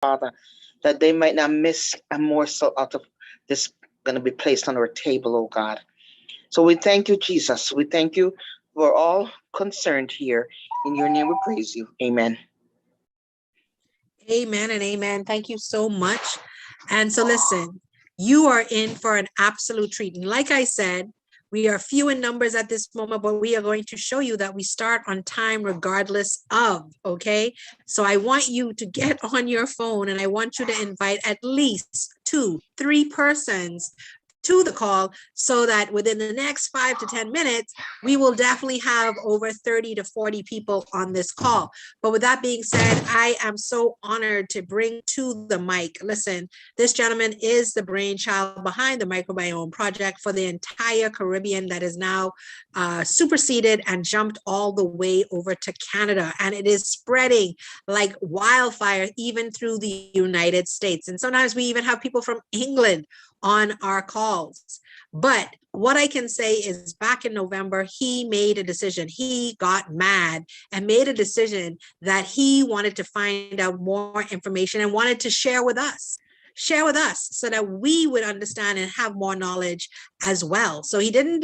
Father, that they might not miss a morsel out of this going to be placed on our table, oh God. So we thank you, Jesus. We thank you for all concerned here. In your name we praise you. Amen. Amen and amen. Thank you so much. And so listen, you are in for an absolute treat. And like I said, we are few in numbers at this moment, but we are going to show you that we start on time regardless of, okay? So I want you to get on your phone and I want you to invite at least 2-3 persons to the call so that within the next 5 to 10 minutes, we will definitely have over 30 to 40 people on this call. But with that being said, I am so honored to bring to the mic. Listen, this gentleman is the brainchild behind the Microbiome Project for the entire Caribbean that is now superseded and jumped all the way over to Canada. And it is spreading like wildfire even through the United States. And sometimes we even have people from England on our calls. But what I can say is back in November, he made a decision. He got mad and made a decision that he wanted to find out more information and wanted to share with us so that we would understand and have more knowledge as well. So he didn't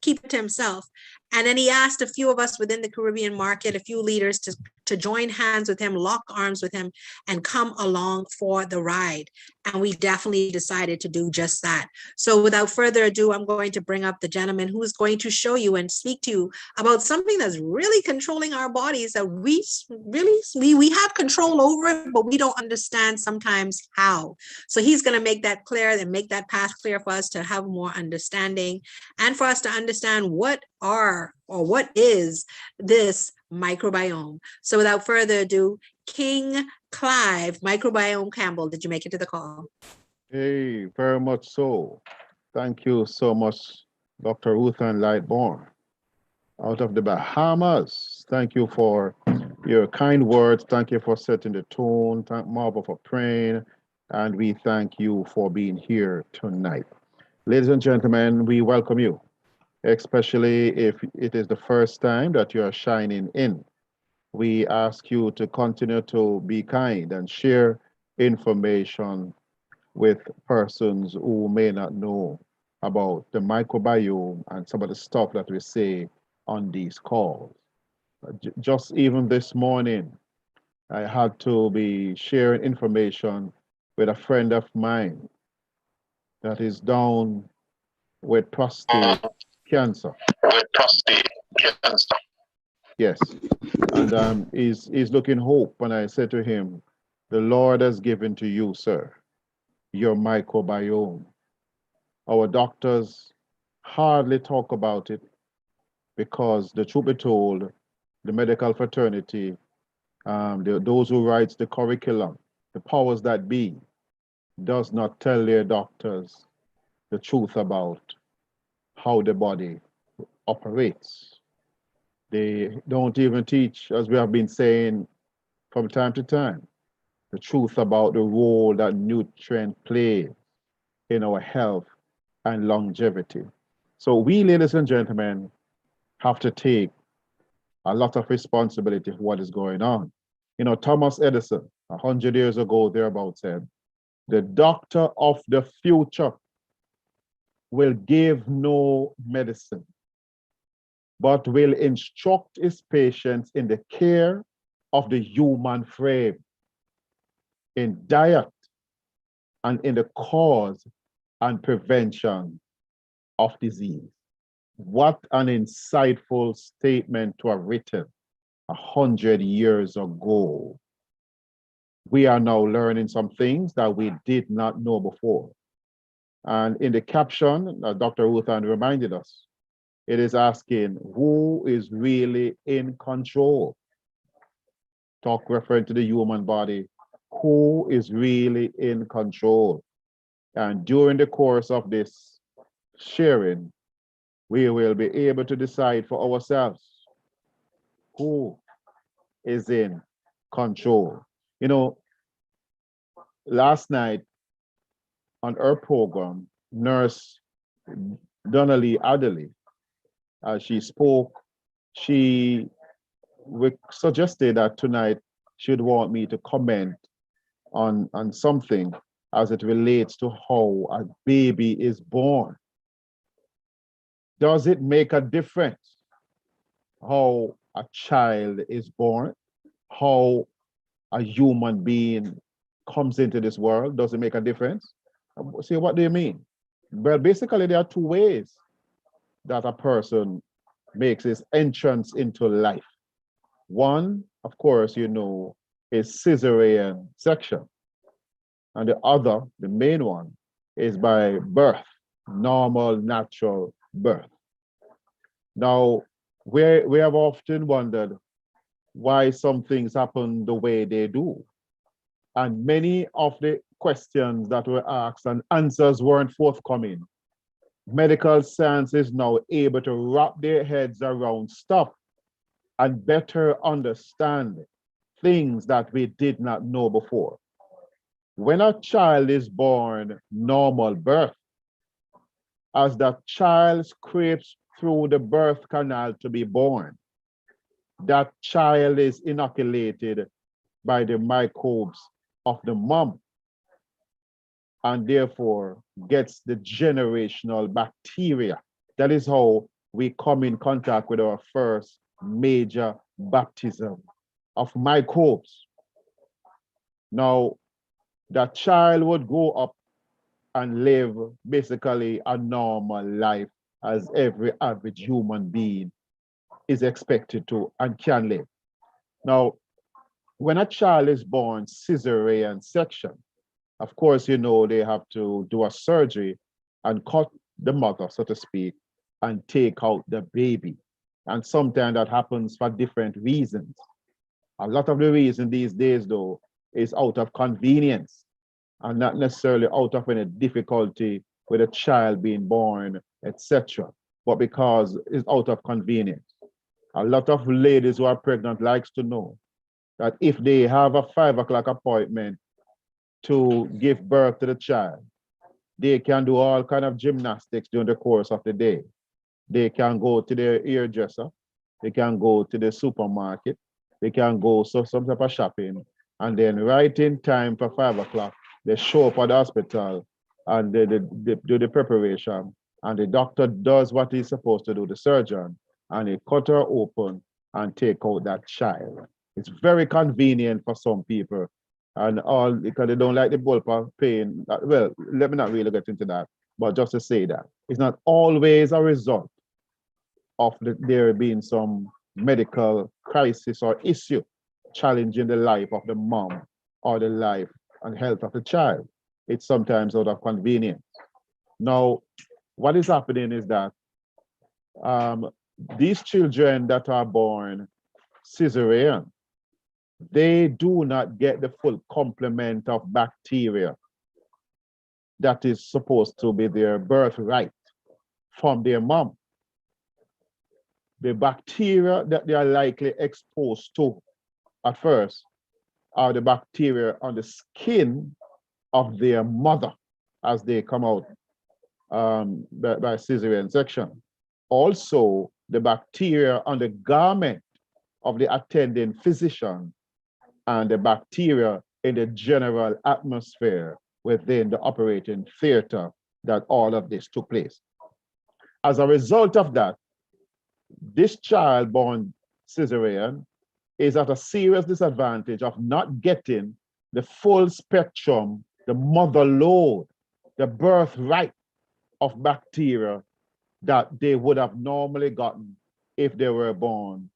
keep it to himself. And then he asked a few of us within the Caribbean market, a few leaders to join hands with him, lock arms with him, and come along for the ride. And we definitely decided to do just that. So without further ado, I'm going to bring up the gentleman who is going to show you and speak to you about something that's really controlling our bodies that we have control over it, but we don't understand sometimes how. So he's going to make that clear and make that path clear for us to have more understanding and for us to understand what is this microbiome. So without further ado, King Clive, Microbiome Campbell, did you make it to the call? Hey, very much so. Thank you so much, Dr. Ruth and Lightborn. Out of the Bahamas, thank you for your kind words. Thank you for setting the tone. Thank Marva for praying. And we thank you for being here tonight. Ladies and gentlemen, we welcome you, especially if it is the first time that you are shining in. We ask you to continue to be kind and share information with persons who may not know about the microbiome and some of the stuff that we say on these calls. Just even this morning, I had to be sharing information with a friend of mine that is down with prostate cancer. Yes, and he's looking hope. And I said to him, the Lord has given to you, sir, your microbiome. Our doctors hardly talk about it because the truth be told, the medical fraternity, those who writes the curriculum, the powers that be, does not tell their doctors the truth about how the body operates. They don't even teach, as we have been saying from time to time, the truth about the role that nutrient plays in our health and longevity. So we, ladies and gentlemen, have to take a lot of responsibility for what is going on. You know, Thomas Edison, 100 years ago, thereabout, said, the doctor of the future will give no medicine, but will instruct his patients in the care of the human frame, in diet, and in the cause and prevention of disease. What an insightful statement to have written 100 years ago. We are now learning some things that we did not know before. And in the caption, Dr. Ruthan reminded us, it is asking who is really in control. Talk referring to the human body, who is really in control. And during the course of this sharing, we will be able to decide for ourselves who is in control. You know, last night on our program, Nurse Donnelly Adderley, as she spoke, she suggested that tonight she'd want me to comment on something as it relates to how a baby is born. Does it make a difference how a child is born? How a human being comes into this world? Does it make a difference? See, what do you mean? Well, basically, there are two ways that a person makes his entrance into life. One, of course, you know, is cesarean section. And the other, the main one, is by birth, normal, natural birth. Now, we have often wondered why some things happen the way they do. And many of the questions that were asked and answers weren't forthcoming. Medical science is now able to wrap their heads around stuff and better understand things that we did not know before. When a child is born normal birth, as that child scrapes through the birth canal to be born, that child is inoculated by the microbes of the mom and therefore gets the generational bacteria. That is how we come in contact with our first major baptism of microbes. Now, that child would grow up and live basically a normal life as every average human being is expected to and can live. Now, when a child is born cesarean section, of course, you know, they have to do a surgery and cut the mother, so to speak, and take out the baby. And sometimes that happens for different reasons. A lot of the reason these days, though, is out of convenience and not necessarily out of any difficulty with a child being born, etc., but because it's out of convenience. A lot of ladies who are pregnant likes to know that if they have a 5 o'clock appointment to give birth to the child, they can do all kind of gymnastics during the course of the day. They can go to their hairdresser, they can go to the supermarket, they can go some type of shopping, and then right in time for 5 o'clock, they show up at the hospital and they do the preparation, and the doctor does what he's supposed to do, the surgeon, and he cut her open and take out that child. It's very convenient for some people, and all because they don't like the bullpup pain. Well, let me not really get into that, but just to say that it's not always a result of there being some medical crisis or issue challenging the life of the mom or the life and health of the child. It's sometimes out of convenience. Now, what is happening is that these children that are born cesarean, they do not get the full complement of bacteria that is supposed to be their birthright from their mom. The bacteria that they are likely exposed to at first are the bacteria on the skin of their mother as they come out by cesarean section. Also, the bacteria on the garment of the attending physician and the bacteria in the general atmosphere within the operating theater that all of this took place. As a result of that, this child born cesarean is at a serious disadvantage of not getting the full spectrum, the mother load, the birthright of bacteria that they would have normally gotten if they were born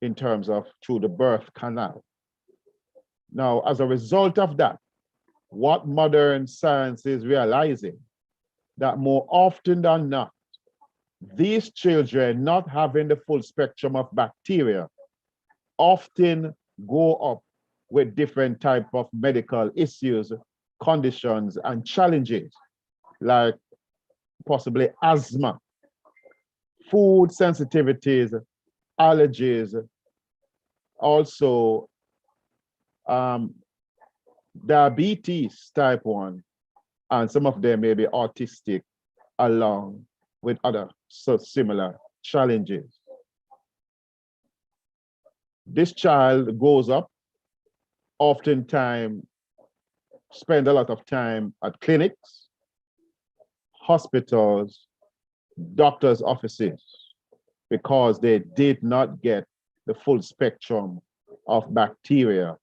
in terms of through the birth canal. Now, as a result of that, what modern science is realizing that more often than not, these children not having the full spectrum of bacteria often go up with different type of medical issues, conditions, and challenges, like possibly asthma, food sensitivities, allergies, also diabetes type 1, and some of them may be autistic along with other so similar challenges. This child goes up, oftentimes spend a lot of time at clinics, hospitals, doctors' offices, because they did not get the full spectrum of bacteria.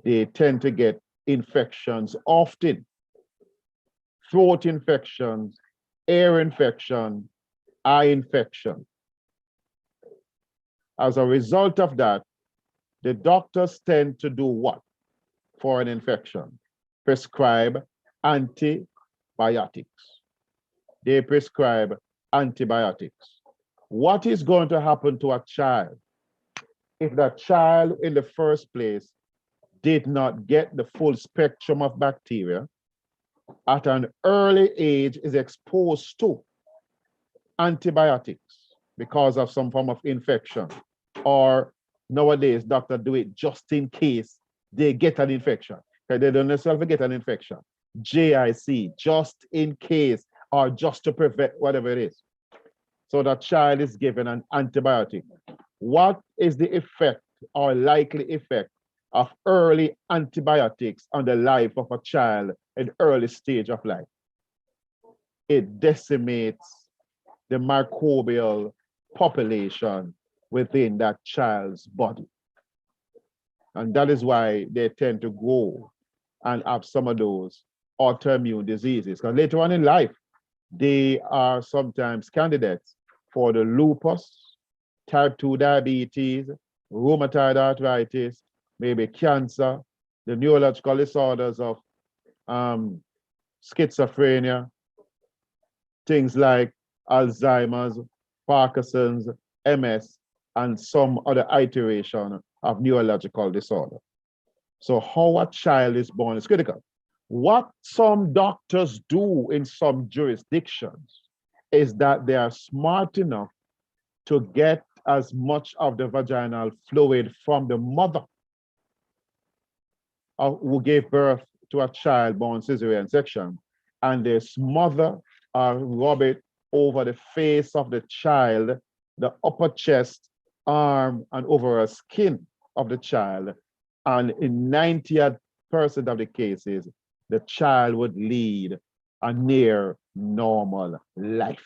They tend to get infections often, throat infections, air infection, eye infection. As a result of that, the doctors tend to do what for an infection? Prescribe antibiotics. They prescribe antibiotics. What is going to happen to a child if that child in the first place did not get the full spectrum of bacteria, at an early age is exposed to antibiotics because of some form of infection, or nowadays doctors do it just in case they get an infection. Okay, they don't necessarily get an infection. JIC, just in case, or just to prevent whatever it is. So the child is given an antibiotic. What is the effect or likely effect of early antibiotics on the life of a child in early stage of life? It decimates the microbial population within that child's body. And that is why they tend to grow and have some of those autoimmune diseases. Because later on in life, they are sometimes candidates for the lupus, type 2 diabetes, rheumatoid arthritis, maybe cancer, the neurological disorders of schizophrenia, things like Alzheimer's, Parkinson's, MS, and some other iteration of neurological disorder. So how a child is born is critical. What some doctors do in some jurisdictions is that they are smart enough to get as much of the vaginal fluid from the mother who gave birth to a child born cesarean section, and they smother or rub it over the face of the child, the upper chest, arm, and overall skin of the child. And in 90% of the cases, the child would lead a near normal life.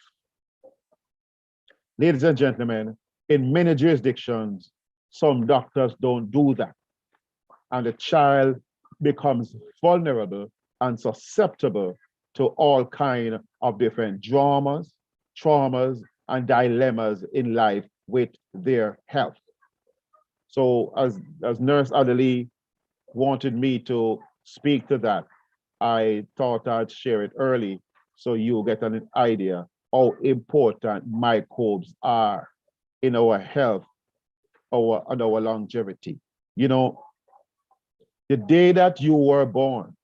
Ladies and gentlemen, in many jurisdictions, some doctors don't do that. And the child becomes vulnerable and susceptible to all kinds of different traumas, and dilemmas in life with their health. So as Nurse Adelie wanted me to speak to that, I thought I'd share it early so you get an idea how important microbes are in our health and our longevity. You know, the day that you were born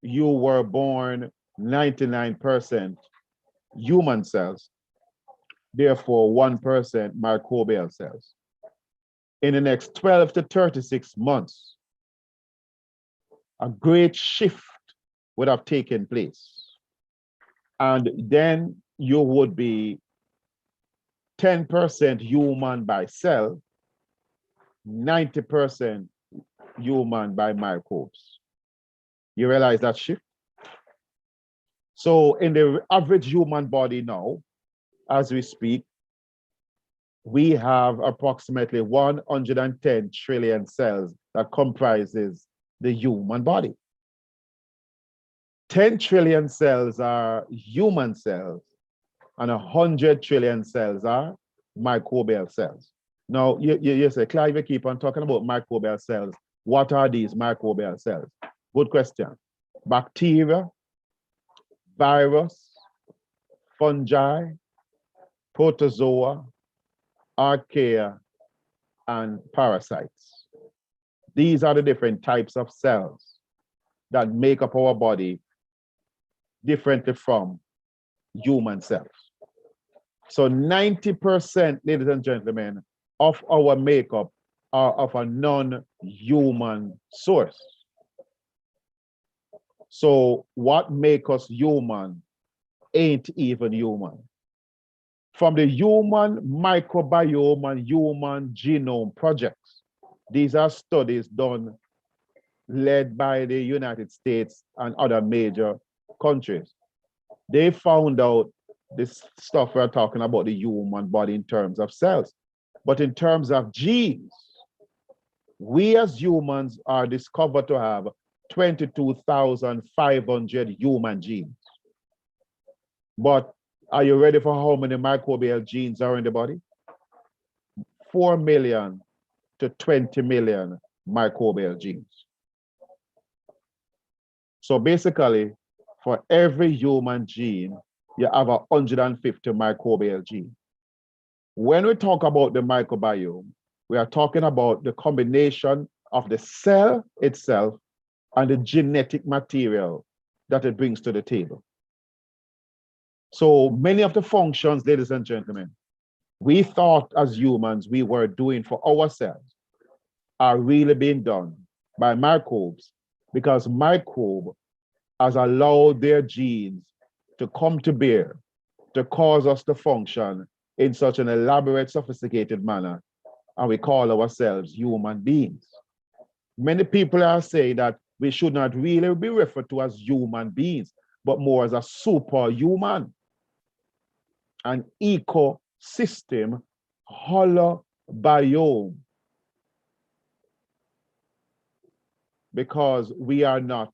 99% human cells, therefore 1% microbial cells. In the next 12 to 36 months, a great shift would have taken place. And then you would be 10% human by cell, 90% human by microbes. You realize that shift? So in the average human body now, as we speak, we have approximately 110 trillion cells that comprises the human body. 10 trillion cells are human cells, and 100 trillion cells are microbial cells. Now, you say, Clive, you keep on talking about microbial cells. What are these microbial cells? Good question. Bacteria, virus, fungi, protozoa, archaea, and parasites. These are the different types of cells that make up our body differently from human cells. So 90%, ladies and gentlemen, of our makeup are of a non-human source. So what makes us human ain't even human. From the Human Microbiome and Human Genome projects, these are studies done led by the United States and other major countries. They found out this stuff we're talking about the human body in terms of cells. But in terms of genes, we as humans are discovered to have 22,500 human genes. But are you ready for how many microbial genes are in the body? 4 million to 20 million microbial genes. So basically, for every human gene, you have 150 microbial genes. When we talk about the microbiome, we are talking about the combination of the cell itself and the genetic material that it brings to the table. So many of the functions, ladies and gentlemen, we thought as humans we were doing for ourselves are really being done by microbes, because microbe has allowed their genes to come to bear to cause us to function in such an elaborate, sophisticated manner, and we call ourselves human beings. Many people are saying that we should not really be referred to as human beings, but more as a superhuman, an ecosystem holobiome, because we are not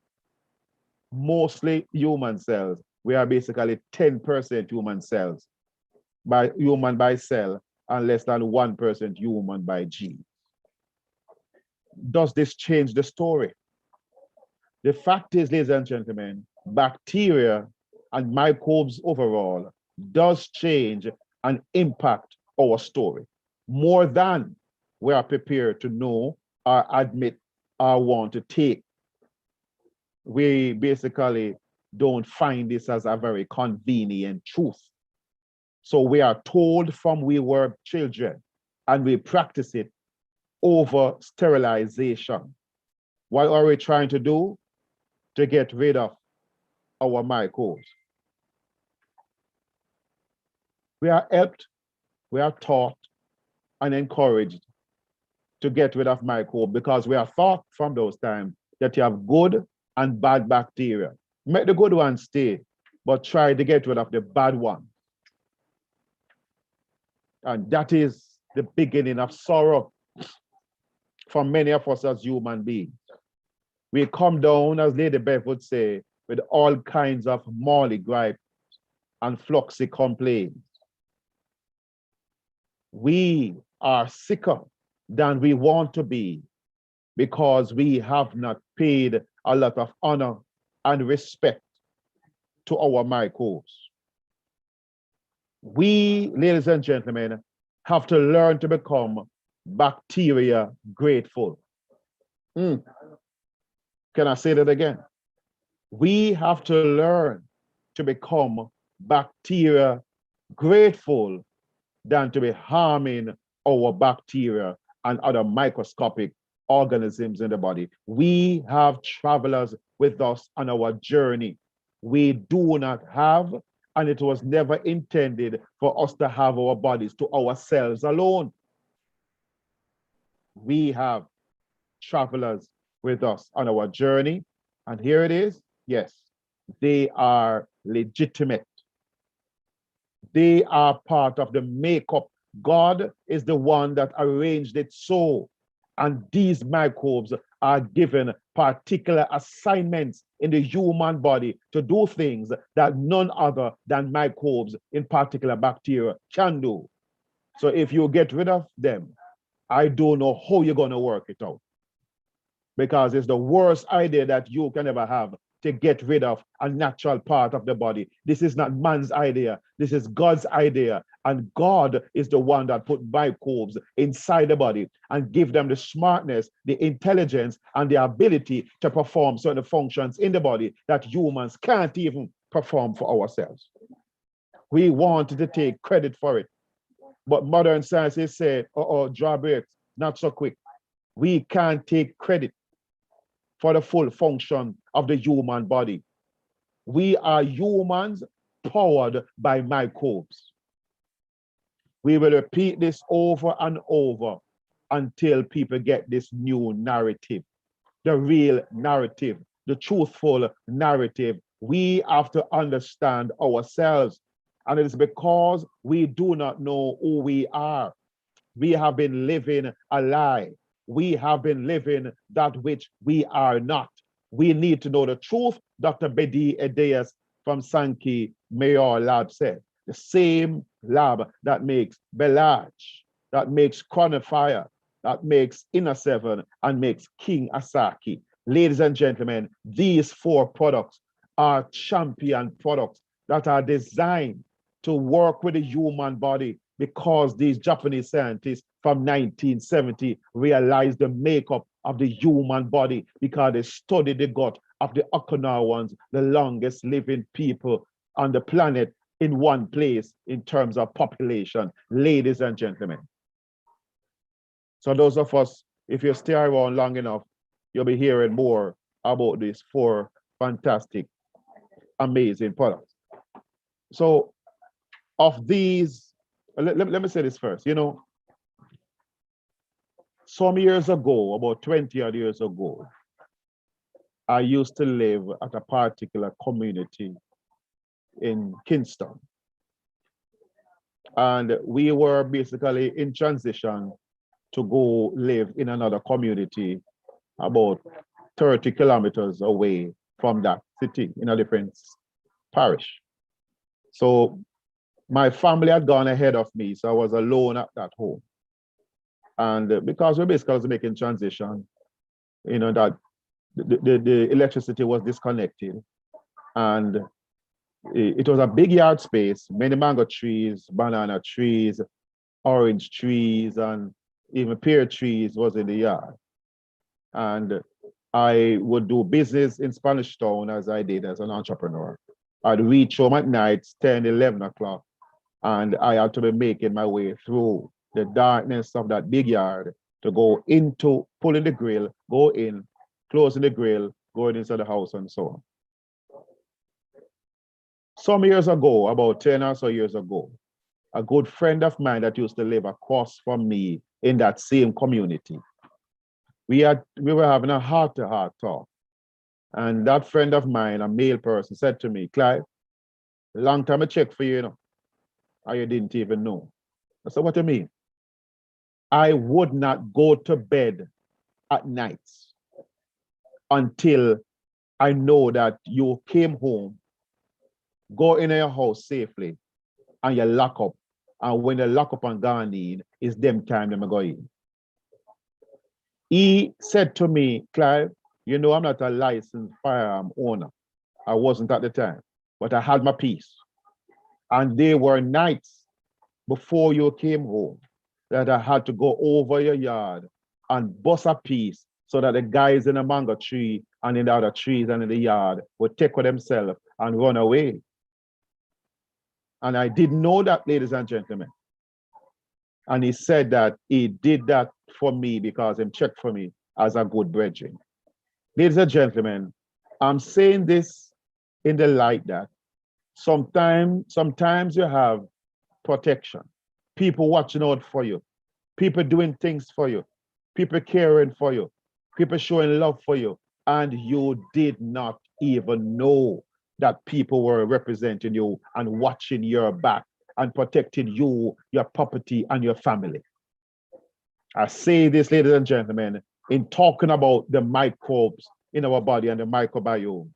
mostly human cells. We are basically 10% human cells, by human by cell, and less than 1% human by gene. Does this change the story? The fact is, ladies and gentlemen, bacteria and microbes overall does change and impact our story more than we are prepared to know or admit or want to take. We basically don't find this as a very convenient truth. So we are told from we were children, and we practice it over sterilization. What are we trying to do? To get rid of our microbes. We are helped, we are taught and encouraged to get rid of microbes, because we are taught from those times that you have good and bad bacteria. Make the good ones stay, but try to get rid of the bad ones. And that is the beginning of sorrow for many of us as human beings. We come down, as Lady Beth would say, with all kinds of molly gripes and fluxy complaints. We are sicker than we want to be because we have not paid a lot of honor and respect to our microbes. We, ladies and gentlemen, have to learn to become bacteria grateful. Can I say that again? We have to learn to become bacteria grateful than to be harming our bacteria and other microscopic organisms in the body. We have travelers with us on our journey. We do not have, and it was never intended for us to have our bodies to ourselves alone. We have travelers with us on our journey, and here it is. Yes, they are legitimate. They are part of the makeup. God is the one that arranged it so. And these microbes are given particular assignments in the human body to do things that none other than microbes, in particular bacteria, can do. So if you get rid of them, I don't know how you're going to work it out. Because it's the worst idea that you can ever have, to get rid of a natural part of the body. This is not man's idea. This is God's idea. And God is the one that put microbes inside the body and give them the smartness, the intelligence, and the ability to perform certain functions in the body that humans can't even perform for ourselves. We wanted to take credit for it. But modern science is saying, drawbacks, not so quick. We can't take credit for the full function of the human body. We are humans powered by microbes. We will repeat this over and over until people get this new narrative. the real narrative, the truthful narrative. We have to understand ourselves. And it is because we do not know who we are. We have been living a lie. We have been living that which we are not. We need to know the truth. Dr. Bedi Edeas from Sankey Mayor Lab said, the same lab that makes Belage, that makes Chronifire, that makes Inner Seven, and makes King Asaki. Ladies and gentlemen, these 4 products are champion products that are designed to work with the human body, because these Japanese scientists from 1970 realized the makeup of the human body, because they studied the gut of the Okinawans, the longest living people on the planet, in one place in terms of population, ladies and gentlemen. So those of us, if you stay around long enough, you'll be hearing more about these 4 fantastic, amazing products. So of these, let me say this first. You know, some years ago, about 20 odd years ago, I used to live at a particular community in Kingston. And we were basically in transition to go live in another community about 30 kilometers away from that city, in a different parish. So my family had gone ahead of me, so I was alone at that home. And because we basically was making transition, you know, that the electricity was disconnected, and it was a big yard space, many mango trees, banana trees, orange trees, and even pear trees was in the yard. And I would do business in Spanish Town as I did as an entrepreneur. I'd reach home at night, 10, 11 o'clock, and I had to be making my way through the darkness of that big yard to go into, pulling the grill, go in, closing the grill, going inside the house, and so on. Some years ago, about 10 or so years ago, a good friend of mine that used to live across from me in that same community, we were having a heart-to-heart talk. And that friend of mine, a male person, said to me, Clive, long time I checked for you, you know, and you didn't even know. I said, what do you mean? I would not go to bed at nights until I know that you came home, go in your house safely, and you lock up. And when you lock up and gone in, it's them time them go in. He said to me, Clive, you know, I'm not a licensed firearm owner. I wasn't at the time, but I had my piece. And there were nights before you came home that I had to go over your yard and bust a piece so that the guys in the mango tree and in the other trees and in the yard would take with themselves and run away. And I didn't know that, ladies and gentlemen. And he said that he did that for me because he checked for me as a good brethren. Ladies and gentlemen, I'm saying this in the light that sometimes you have protection, people watching out for you, people doing things for you, people caring for you, people showing love for you, and you did not even know that people were representing you and watching your back and protecting you, your property, and your family. I say this, ladies and gentlemen, in talking about the microbes in our body and the microbiome.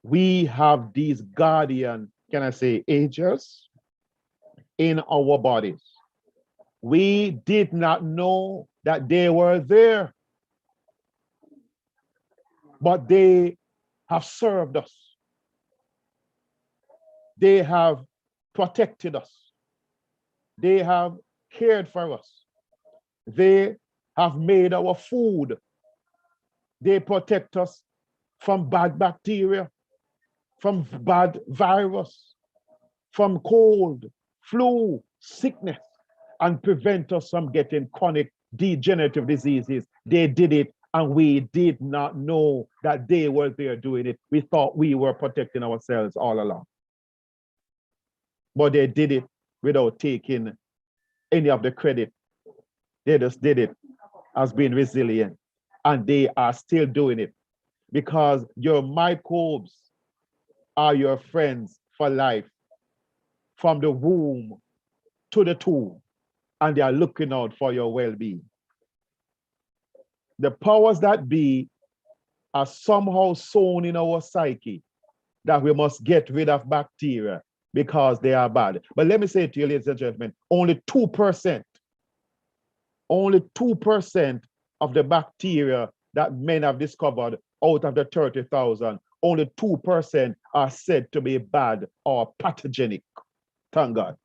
We have these guardian, can I say, angels in our bodies. We did not know that they were there, but they have served us. They have protected us. They have cared for us. They have made our food. They protect us from bad bacteria, from bad virus, from cold, flu, sickness, and prevent us from getting chronic degenerative diseases. They did it, and we did not know that they were there doing it. We thought we were protecting ourselves all along. But they did it without taking any of the credit. They just did it as being resilient. and they are still doing it because your microbes are your friends for life from the womb to the tomb, and they are looking out for your well-being. The powers that be are somehow sown in our psyche that we must get rid of bacteria because they are bad. But let me say to you, ladies and gentlemen, only 2% of the bacteria that men have discovered out of the 30,000, only 2% are said to be bad or pathogenic. Thank God.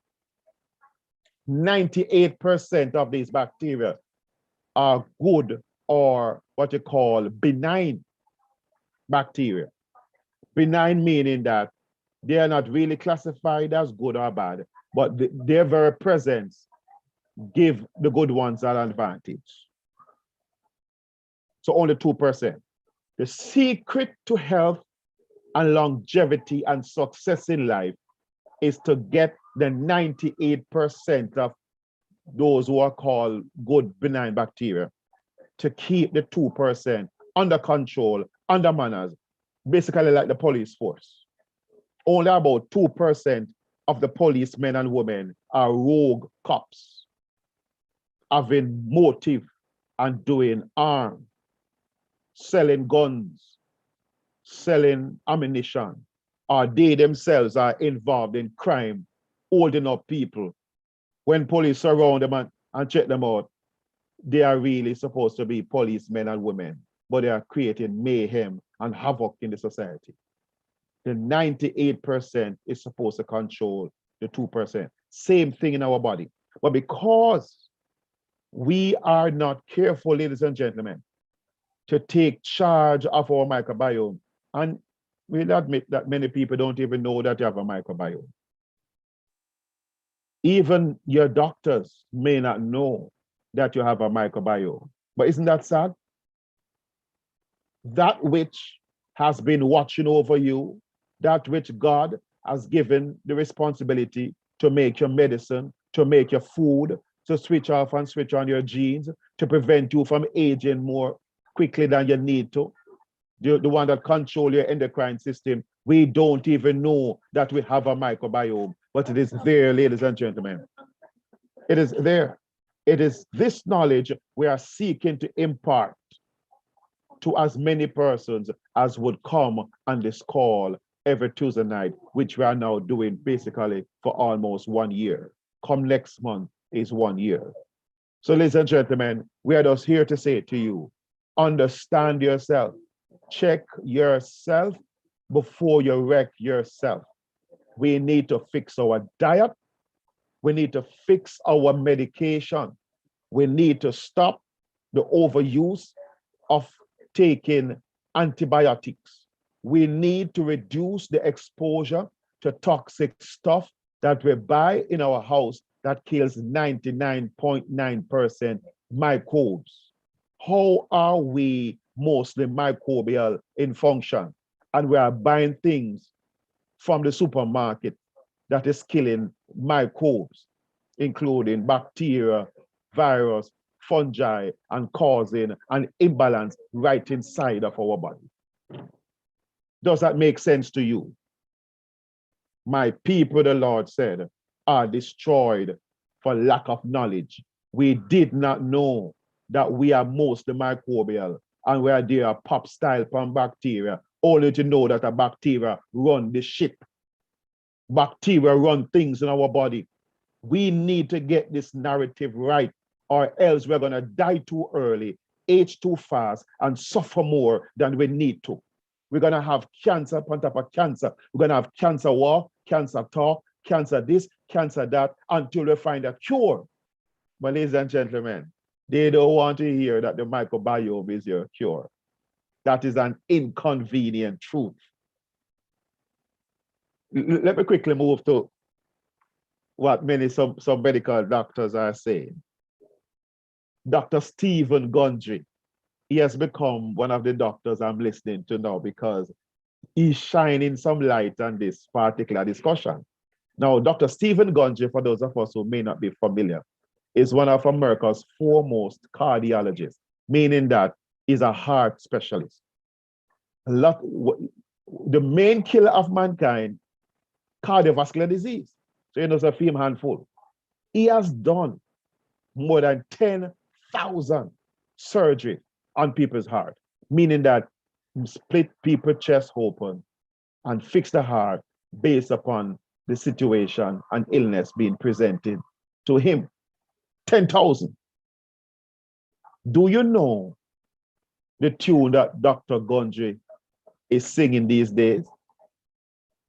98% of these bacteria are good or what you call benign bacteria. Benign meaning that they are not really classified as good or bad, but their very presence give the good ones an advantage. So only 2%. The secret to health and longevity and success in life is to get the 98% of those who are called good benign bacteria, to keep the 2% under control, under manners, basically like the police force. Only about 2% of the policemen and women are rogue cops, having motive and doing harm, selling guns, selling ammunition, or they themselves are involved in crime, holding up people. When police surround them and check them out, they are really supposed to be policemen and women, but they are creating mayhem and havoc in the society. The 98% is supposed to control the 2%. Same thing in our body. But because we are not careful, ladies and gentlemen, to take charge of our microbiome, and we'll admit that many people don't even know that you have a microbiome. Even your doctors may not know that you have a microbiome. But isn't that sad? That which has been watching over you, that which God has given the responsibility to make your medicine, to make your food, to switch off and switch on your genes, to prevent you from aging more quickly than you need to. The one that controls your endocrine system, we don't even know that we have a microbiome, but it is there, ladies and gentlemen. It is there. It is this knowledge we are seeking to impart to as many persons as would come on this call every Tuesday night, which we are now doing basically for almost 1 year. Come next month is 1 year. So ladies and gentlemen, we are just here to say to you, understand yourself. Check yourself before you wreck yourself. We need to fix our diet. We need to fix our medication. We need to stop the overuse of taking antibiotics. We need to reduce the exposure to toxic stuff that we buy in our house that kills 99.9% microbes. How are we mostly microbial in function? And we are buying things from the supermarket that is killing microbes, including bacteria, virus, fungi, and causing an imbalance right inside of our body. Does that make sense to you? My people, the Lord said, are destroyed for lack of knowledge. We did not know that we are mostly microbial and we are there pop style from bacteria, only to know that a bacteria run the ship. Bacteria run things in our body. We need to get this narrative right, or else we're going to die too early, age too fast, and suffer more than we need to. We're going to have cancer on top of cancer. We're going to have cancer walk, cancer talk, cancer this, cancer that, until we find a cure. But ladies and gentlemen, they don't want to hear that the microbiome is your cure. That is an inconvenient truth. Let me quickly move to what some medical doctors are saying. Dr. Stephen Gundry, he has become one of the doctors I'm listening to now because he's shining some light on this particular discussion. Now, Dr. Stephen Gundry, for those of us who may not be familiar, is one of America's foremost cardiologists, meaning that is a heart specialist. The main killer of mankind, cardiovascular disease. So you know, it's a film handful. He has done more than 10,000 surgery on people's heart, meaning that split people's chest open and fix the heart based upon the situation and illness being presented to him. 10,000. Do you know the tune that Dr. Gondry is singing these days?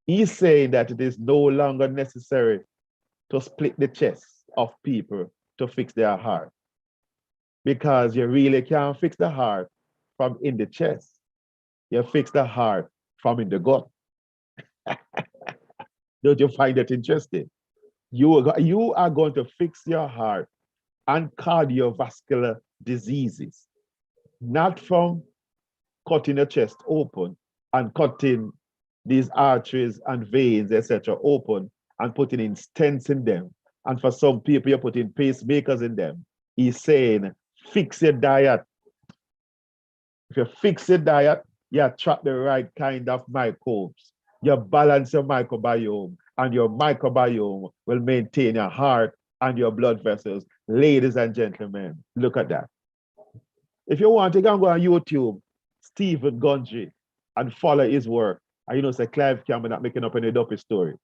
He's saying that it is no longer necessary to split the chest of people to fix their heart, because you really can't fix the heart from in the chest. You fix the heart from in the gut. Don't you find that interesting? You are going to fix your heart and cardiovascular diseases, not from cutting your chest open and cutting these arteries and veins, etc., open and putting in stents in them. And for some people, you're putting pacemakers in them. He's saying, fix your diet. If you fix your diet, you attract the right kind of microbes. You balance your microbiome, and your microbiome will maintain your heart and your blood vessels. Ladies and gentlemen, look at that. If you want, you can go on YouTube, Stephen Gundry, and follow his work. And you know, say Clive Campbell not making up any dopey story.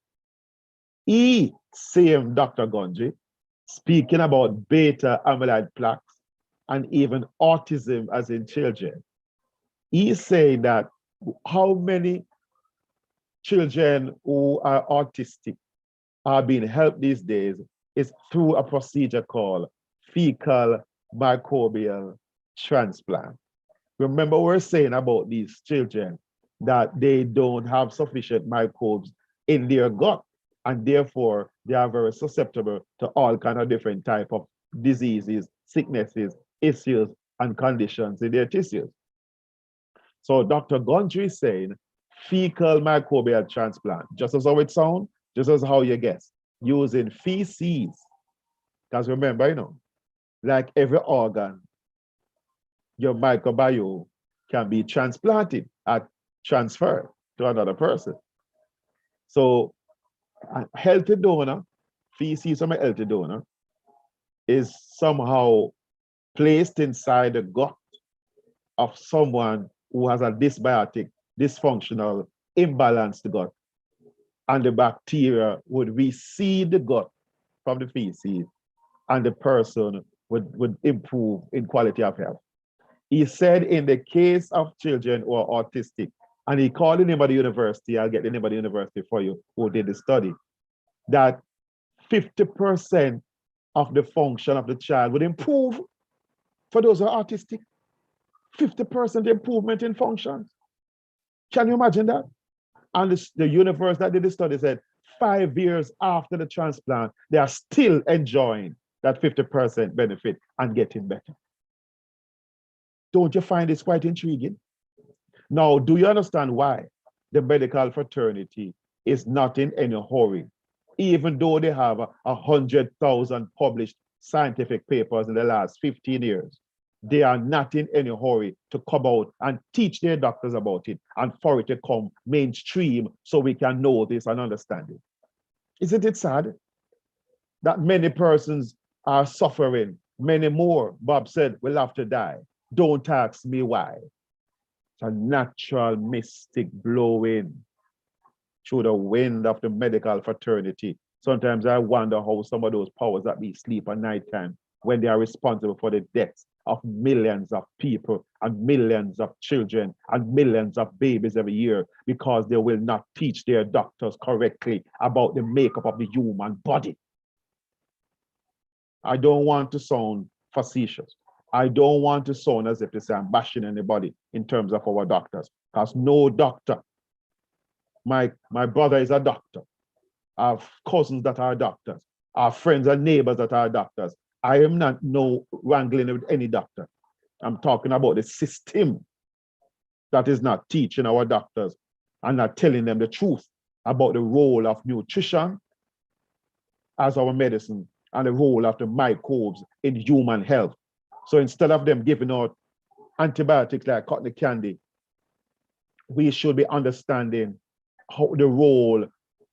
He, same Dr. Gundry, speaking about beta amyloid plaques and even autism as in children. He's saying that how many children who are autistic are being helped these days is through a procedure called fecal microbial transplant. Remember, we're saying about these children that they don't have sufficient microbes in their gut, and therefore they are very susceptible to all kind of different type of diseases, sicknesses, issues, and conditions in their tissues. So Dr. Gundry is saying fecal microbial transplant, just as how it sounds, just as how you guess, using feces. Because remember, you know, like every organ, your microbiome can be transplanted or transferred to another person. So a healthy donor, feces from a healthy donor, is somehow placed inside the gut of someone who has a dysbiotic, dysfunctional, imbalanced gut. And the bacteria would reseed the gut from the feces, and the person would improve in quality of health. He said in the case of children who are autistic, and he called the name of the university, I'll get the name of the university for you, who did the study, that 50% of the function of the child would improve for those who are autistic. 50% improvement in functions. Can you imagine that? And the universe that did the study said 5 years after the transplant, they are still enjoying that 50% benefit and getting better. Don't you find this quite intriguing? Now, do you understand why the medical fraternity is not in any hurry, even though they have 100,000 published scientific papers in the last 15 years? They are not in any hurry to come out and teach their doctors about it and for it to come mainstream so we can know this and understand it. Isn't it sad that many persons are suffering? Many more, Bob said, will have to die. Don't ask me why. It's a natural mystic blowing through the wind of the medical fraternity. Sometimes I wonder how some of those powers that be sleep at nighttime, when they are responsible for the deaths of millions of people and millions of children and millions of babies every year, because they will not teach their doctors correctly about the makeup of the human body. I don't want to sound facetious. I don't want to sound as if to say I'm bashing anybody in terms of our doctors, because no doctor. My brother is a doctor. I have cousins that are doctors. I have friends and neighbors that are doctors. I am not wrangling with any doctor. I'm talking about the system that is not teaching our doctors and not telling them the truth about the role of nutrition as our medicine and the role of the microbes in human health. So instead of them giving out antibiotics like cotton candy, we should be understanding how the role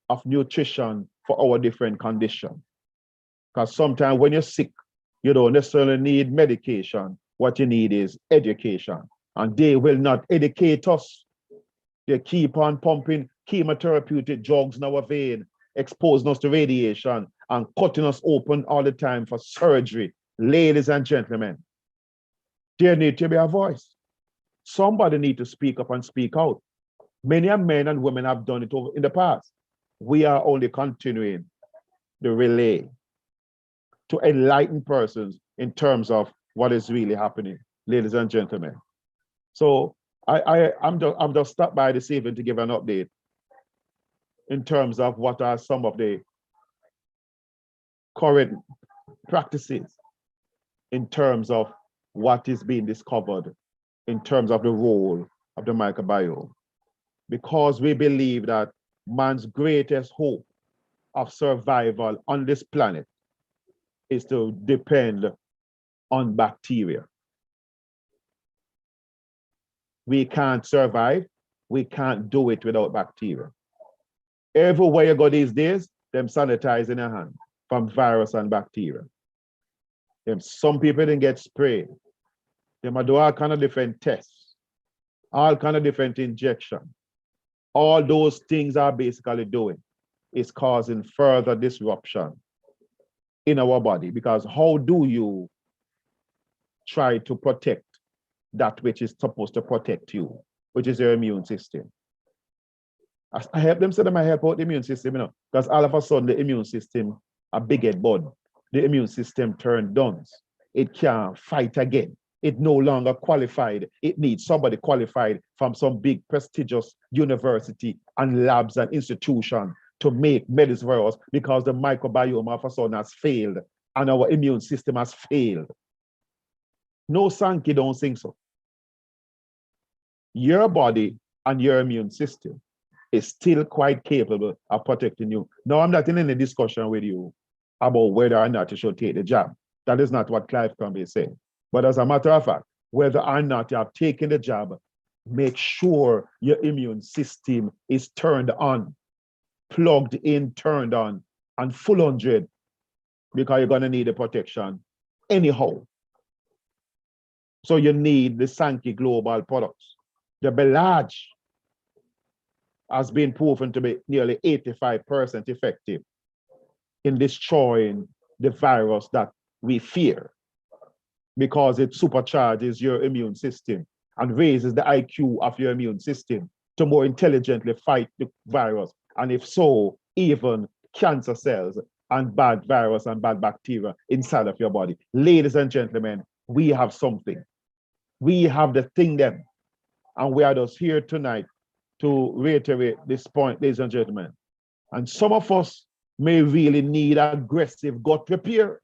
of nutrition for our different conditions. Because sometimes when you're sick, you don't necessarily need medication. What you need is education. And they will not educate us. They keep on pumping chemotherapeutic drugs in our vein, exposing us to radiation and cutting us open all the time for surgery. Ladies and gentlemen, there needs to be a voice. Somebody needs to speak up and speak out. Many men and women have done it in the past. We are only continuing the relay to enlighten persons in terms of what is really happening, ladies and gentlemen. So I'm just stopped by this evening to give an update in terms of what are some of the current practices in terms of what is being discovered in terms of the role of the microbiome. Because we believe that man's greatest hope of survival on this planet is to depend on bacteria. We can't survive. We can't do it without bacteria. Everywhere you go these days, them sanitizing their hand from virus and bacteria. Some people didn't get sprayed. They might do all kind of different tests, all kind of different injections. All those things are basically doing is causing further disruption in our body, because how do you try to protect that which is supposed to protect you, which is your immune system? I help them say that I help out the immune system, because all of a sudden the immune system a big head bud. The immune system turned duns. It can't fight again. It no longer qualified. It needs somebody qualified from some big prestigious university and labs and institution to make medicine for us, because the microbiome of a sudden has failed and our immune system has failed. No Sankey don't think so. Your body and your immune system is still quite capable of protecting you. Now, I'm not in any discussion with you about whether or not you should take the jab. That is not what Clive Crumby is saying. But as a matter of fact, whether or not you have taken the jab, make sure your immune system is turned on, plugged in, turned on, and full 100, because you're going to need the protection anyhow. So you need the Sankey Global products. The Belage has been proven to be nearly 85% effective in destroying the virus that we fear, because it supercharges your immune system and raises the IQ of your immune system to more intelligently fight the virus. And if so, even cancer cells and bad virus and bad bacteria inside of your body. Ladies and gentlemen, we have something. We have the thing then. And we are just here tonight to reiterate this point, ladies and gentlemen. And some of us may really need aggressive gut repair.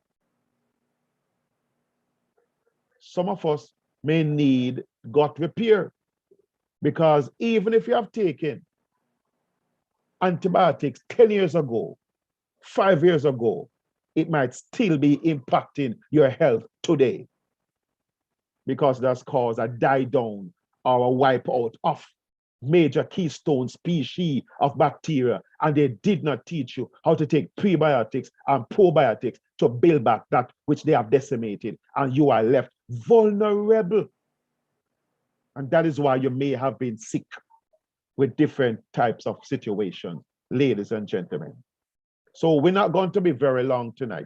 Some of us may need gut repair, because even if you have taken antibiotics 10 years ago, 5 years ago, it might still be impacting your health today, because that's caused a die down or a wipe out of major keystone species of bacteria, and they did not teach you how to take prebiotics and probiotics to build back that which they have decimated, and you are left vulnerable. And that is why you may have been sick with different types of situations, ladies and gentlemen. So we're not going to be very long tonight,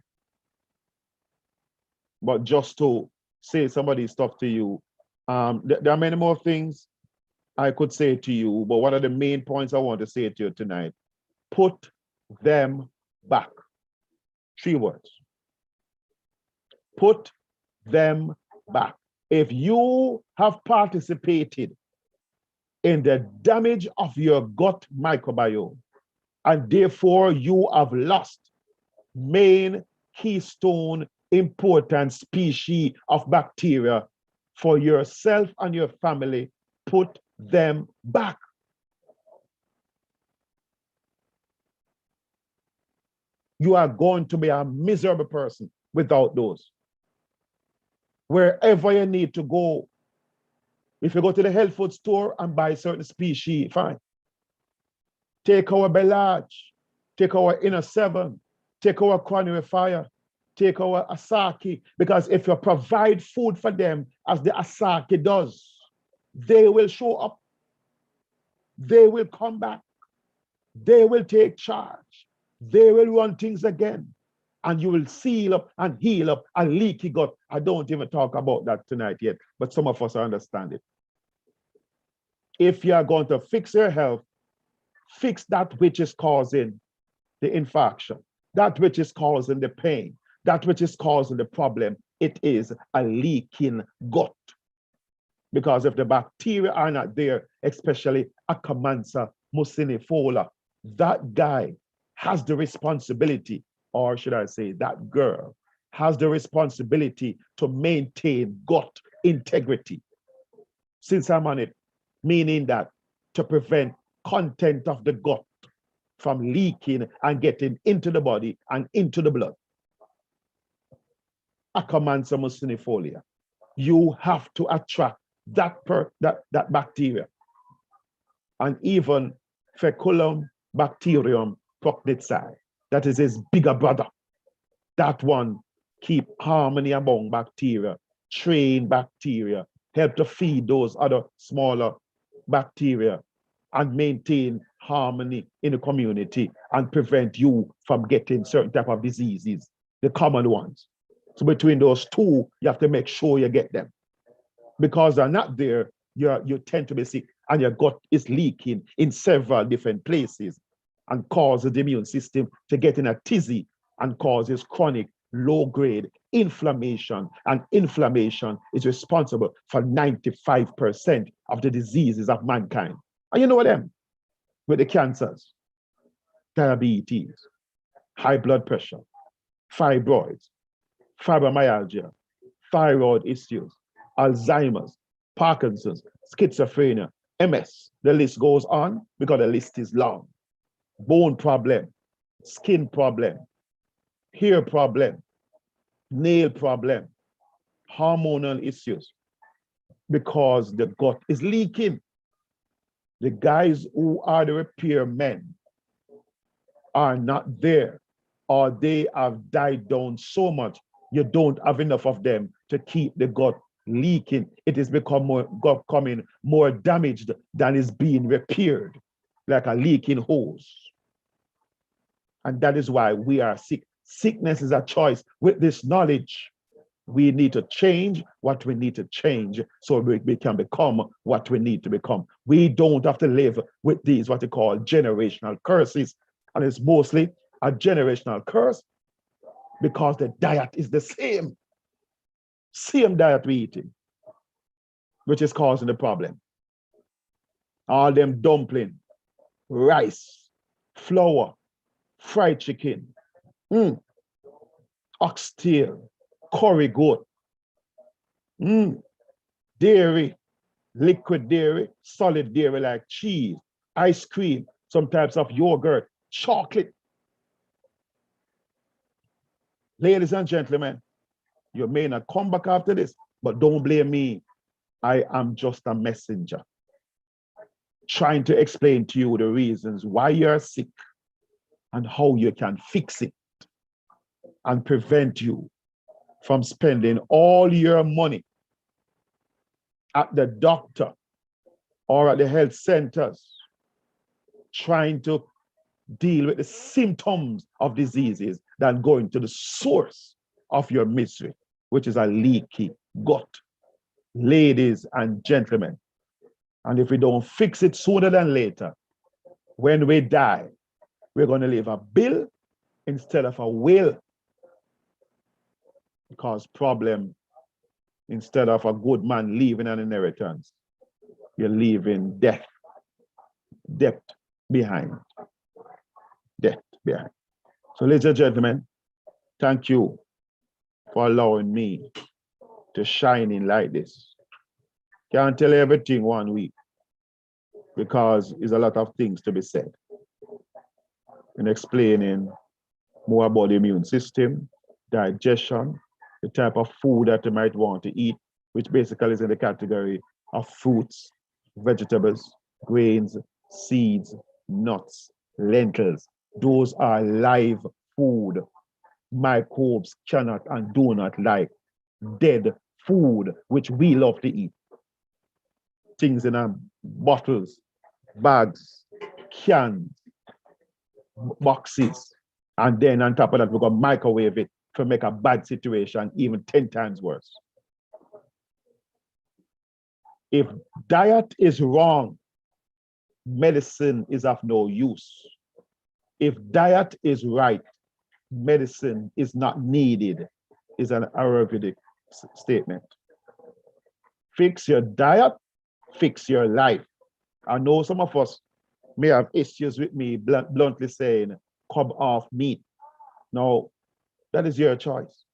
but just to say some of these stuff to you, there are many more things I could say to you, but one of the main points I want to say to you tonight: put them back. 3 words. Put them back. If you have participated in the damage of your gut microbiome, and therefore you have lost main keystone important species of bacteria for yourself and your family, put them back. You are going to be a miserable person without those. Wherever you need to go If you go to the health food store and buy certain species, fine. Take our Belage, take our Inner Seven, take our Quanary Fire, take our Asaki, because if you provide food for them as the Asaki does, they will show up, they will come back, they will take charge, they will run things again, and you will seal up and heal up a leaky gut. I don't even talk about that tonight yet, but some of us understand it. If you are going to fix your health, fix that which is causing the infarction, that which is causing the pain, that which is causing the problem. It is a leaking gut. Because if the bacteria are not there, especially Akkermansia mucinifolia, that guy has the responsibility, or should I say that girl has the responsibility to maintain gut integrity. Since I'm on it, meaning that to prevent content of the gut from leaking and getting into the body and into the blood. Akkermansia mucinifolia. You have to attract that bacteria. And even Feculum bacterium prochnitzi, that is his bigger brother. That one keep harmony among bacteria, train bacteria, help to feed those other smaller bacteria and maintain harmony in the community and prevent you from getting certain type of diseases, the common ones. So between those two, you have to make sure you get them. Because they're not there, you tend to be sick and your gut is leaking in several different places and causes the immune system to get in a tizzy and causes chronic low-grade inflammation. And inflammation is responsible for 95% of the diseases of mankind. And you know what them? With the cancers, diabetes, high blood pressure, fibroids, fibromyalgia, thyroid issues, Alzheimer's, Parkinson's, schizophrenia, MS. The list goes on because the list is long. Bone problem, skin problem, hair problem, nail problem, hormonal issues, because the gut is leaking. The guys who are the repair men are not there, or they have died down so much, you don't have enough of them to keep the gut leaking. It is becoming more damaged than is being repaired, like a leaking hose. And that is why we are sick. Sickness is a choice. With this knowledge, we need to change what we need to change so we can become what we need to become. We don't have to live with these, what they call generational curses. And it's mostly a generational curse because the diet is the same. Same diet we eating, which is causing the problem. All them dumpling, rice, flour, fried chicken, oxtail, curry goat, dairy, liquid dairy, solid dairy like cheese, ice cream, some types of yogurt, chocolate. Ladies and gentlemen, you may not come back after this, but don't blame me. I am just a messenger trying to explain to you the reasons why you're sick and how you can fix it and prevent you from spending all your money at the doctor or at the health centers trying to deal with the symptoms of diseases than going to the source of your misery, which is a leaky gut. Ladies and gentlemen, and if we don't fix it sooner than later, when we die, we're going to leave a bill instead of a will. Because problem, instead of a good man leaving an inheritance, you're leaving death, debt behind, death behind. So ladies and gentlemen, thank you for allowing me to shine in like this. Can't tell everything 1 week because there's a lot of things to be said in explaining more about the immune system, digestion, the type of food that you might want to eat, which basically is in the category of fruits, vegetables, grains, seeds, nuts, lentils. Those are live food. Microbes cannot and do not like dead food, which we love to eat. Things in bottles, bags, cans, boxes. And then on top of that, we're going to microwave it to make a bad situation even 10 times worse. If diet is wrong, medicine is of no use. If diet is right, medicine is not needed, is an Ayurvedic statement. Fix your diet, fix your life. I know some of us may have issues with me bluntly saying, come off meat. No, that is your choice.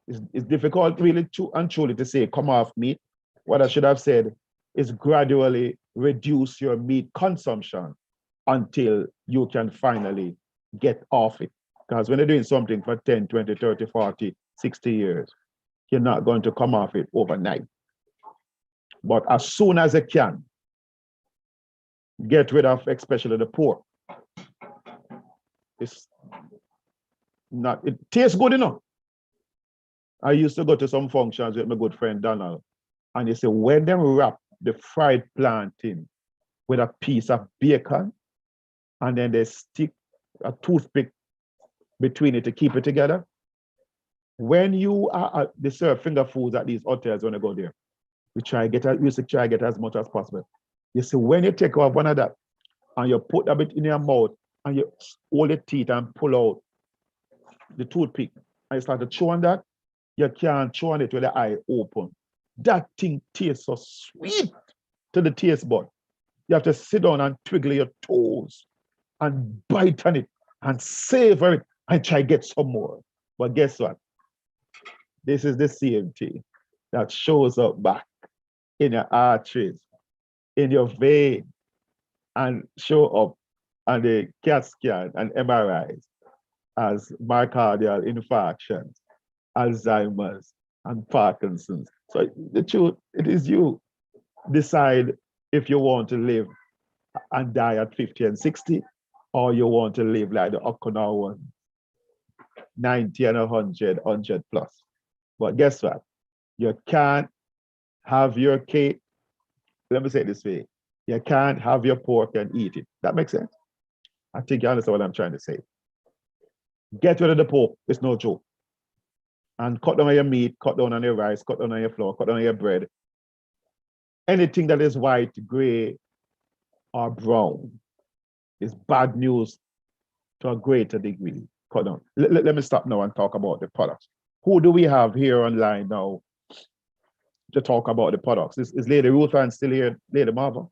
It's difficult really and truly to say, come off meat. What I should have said is gradually reduce your meat consumption until you can finally get off it. Because when you're doing something for 10, 20, 30, 40, 60 years, you're not going to come off it overnight. But as soon as you can, get rid of especially the pork. It's not, it tastes good enough. I used to go to some functions with my good friend Donald, and they say, when they wrap the fried plantain with a piece of bacon, and then they stick a toothpick between it to keep it together. When you are they serve finger foods at these hotels when you go there, we used to try to get as much as possible. You see, when you take off one of that and you put a bit in your mouth and you hold the teeth and pull out the toothpick and you start to chew on that, you can't chew on it with the eye open. That thing tastes so sweet to the taste bud. You have to sit down and twiggle your toes and bite on it and savor it and try to get some more. But guess what? This is the same thing that shows up back in your arteries, in your vein, and show up on the CAT scan and MRIs as myocardial infarctions, Alzheimer's, and Parkinson's. So the truth, it is you decide if you want to live and die at 50 and 60, or you want to live like the Okinawa one, 90 and 100, 100 plus. But guess what? You can't have your cake. Let me say it this way. You can't have your pork and eat it. That makes sense? I think you understand what I'm trying to say. Get rid of the pork. It's no joke. And cut down on your meat, cut down on your rice, cut down on your flour, cut down on your bread. Anything that is white, gray, or brown is bad news to a greater degree. Cut down. Let me stop now and talk about the products. Who do we have here online now to talk about the products? Is Lady Ruth Ann still here, Lady Marva?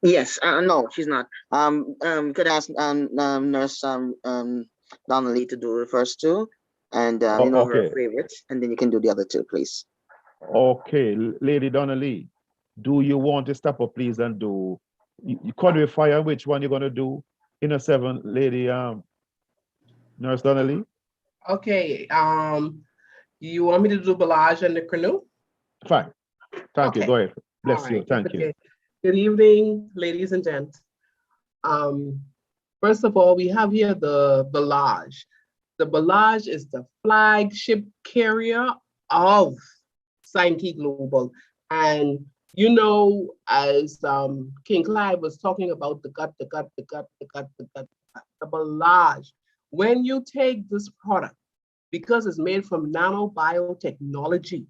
Yes, no, she's not. Could ask Nurse Donnelly to do the first two, and you know her Okay. favorites, and then you can do the other two, please. Okay, Lady Donnelly, do you want to step up, please, and do you qualify which one you're going to do in a 7, Lady Nurse Donnelly? Okay. You want me to do Balaj and the canoe? Fine. Thank you. Okay. Go ahead. Bless All you. right. Thank you. Good evening, ladies and gents. First of all, we have here the Balaj. The Balaj is the flagship carrier of Sankey Global. And you know, as King Clyde was talking about the gut, the Balaj, when you take this product, because it's made from nanobiotechnology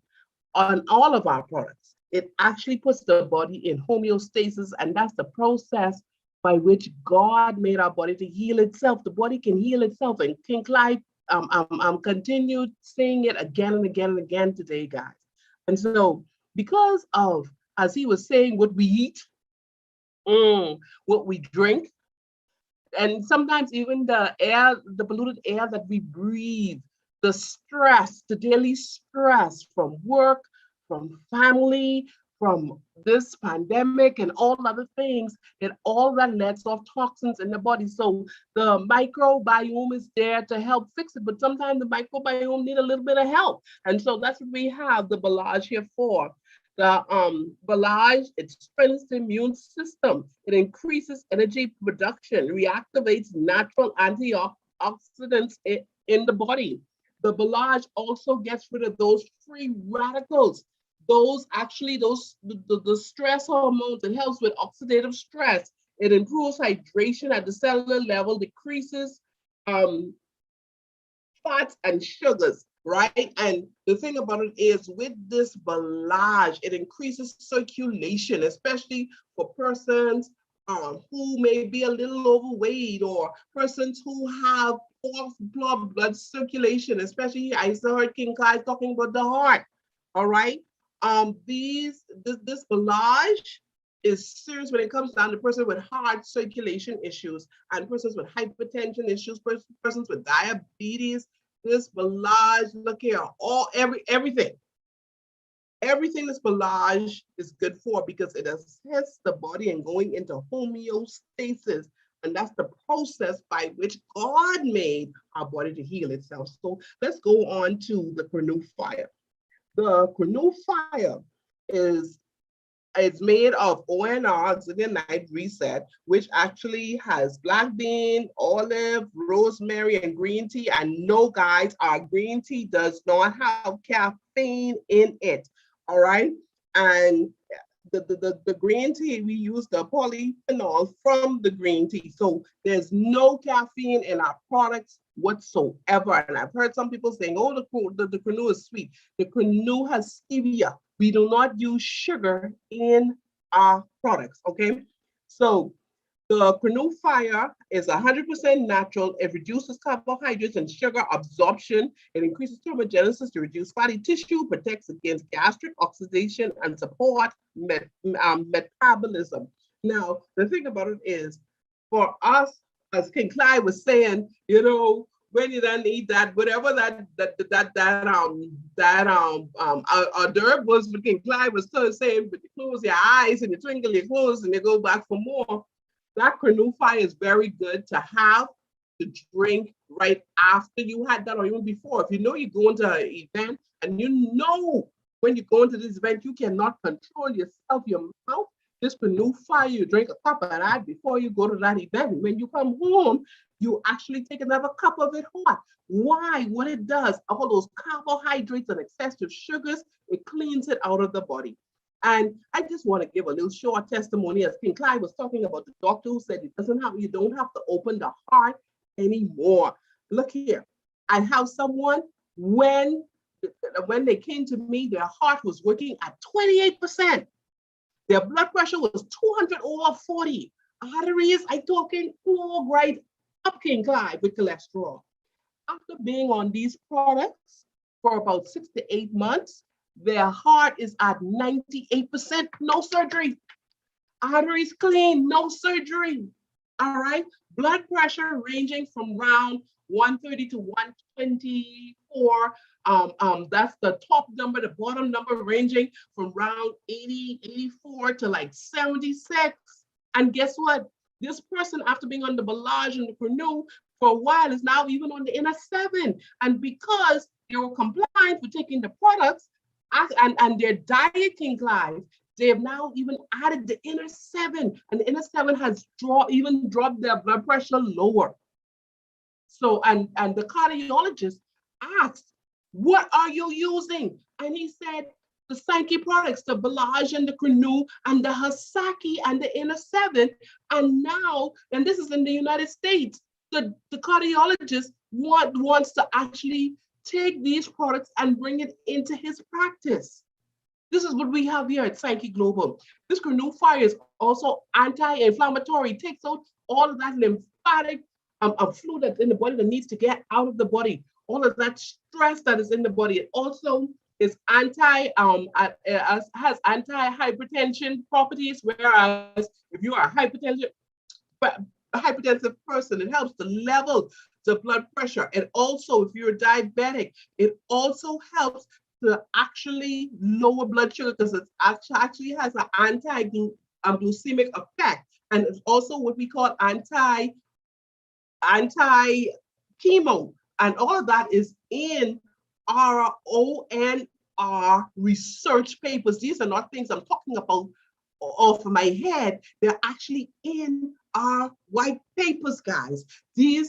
on all of our products, it actually puts the body in homeostasis, and that's the process by which God made our body to heal itself. The body can heal itself, and King Clyde continued saying it again and again and again today, guys. And so, because of, as he was saying, what we eat, what we drink, and sometimes even the air, the polluted air that we breathe, the stress, the daily stress from work, from family, from this pandemic and all other things, it all that lets off toxins in the body. So the microbiome is there to help fix it, but sometimes the microbiome need a little bit of help. And so that's what we have the Balaj here for. The Balage, it strengthens the immune system. It increases energy production, reactivates natural antioxidants in the body. The Balage also gets rid of those free radicals. Those actually, the stress hormones, it helps with oxidative stress. It improves hydration at the cellular level, decreases um, fats and sugars, right? And the thing about it is with this Balage, it increases circulation, especially for persons who may be a little overweight or persons who have poor blood circulation, especially I heard King Kai talking about the heart, all right? This Balage is serious when it comes down to person with heart circulation issues and persons with hypertension issues, persons with diabetes. This Balage, look here, everything this Balage is good for because it assists the body in going into homeostasis. And that's the process by which God made our body to heal itself. So let's go on to the Canoe Fire. The Canoe Fire is it's made of ONR, oxygen night reset, which actually has black bean, olive, rosemary, and green tea. And no, guys, our green tea does not have caffeine in it. All right. And the green tea, we use the polyphenol from the green tea. So there's no caffeine in our products whatsoever. And I've heard some people saying, oh, the Canoe is sweet. The Canoe has stevia. We do not use sugar in our products, okay? So the Canoe Fire is 100% natural. It reduces carbohydrates and sugar absorption. It increases thermogenesis to reduce fatty tissue, protects against gastric oxidation, and support metabolism. Now, the thing about it is, for us, as King Clyde was saying, you know, when you don't eat that, whatever our derb was, but King Clyde was still saying, but you close your eyes and you twinkle your clothes and you go back for more. That Canoe Fire is very good to have, to drink right after you had that or even before. If you know you're going to an event and you know when you go into this event, you cannot control yourself, your mouth, this Canoe Fire, you drink a cup of that before you go to that event. When you come home, you actually take another cup of it hot. Why? What it does, all those carbohydrates and excessive sugars, it cleans it out of the body. And I just want to give a little short testimony, as King Clyde was talking about the doctor who said you don't have to open the heart anymore. Look here, I have someone when they came to me, their heart was working at 28%. Their blood pressure was 200/40. Arteries, I talking clogged right up, King Clyde, with cholesterol. After being on these products for about 6 to 8 months, their heart is at 98%, no surgery. Arteries clean, no surgery. All right. Blood pressure ranging from around 130 to 124. That's the top number, the bottom number ranging from around 80, 84 to like 76. And guess what? This person, after being on the Balage and the Canoe for a while, is now even on the inner 7. And because they were compliant with taking the products and their dieting life, they have now even added the inner 7, and the inner 7 has even dropped their blood pressure lower. So, and the cardiologist asked, what are you using? And he said, the Sankey products, the Balage and the Canoe and the Hasaki and the inner 7. And now, and this is in the United States, the cardiologist wants to actually take these products and bring it into his practice. This is what we have here at Sankey Global. This Canoe Fire is also anti-inflammatory. It takes out all of that lymphatic fluid that's in the body that needs to get out of the body. All of that stress that is in the body. It also is has anti-hypertension properties, whereas if you are a hypertensive person, it helps to level the blood pressure. And also, if you're diabetic, it also helps to actually lower blood sugar because it actually has an anti-glycemic effect. And it's also what we call anti-chemo. And all of that is in our ONR are research papers. These are not things I'm talking about off my head. They're actually in our white papers, guys. The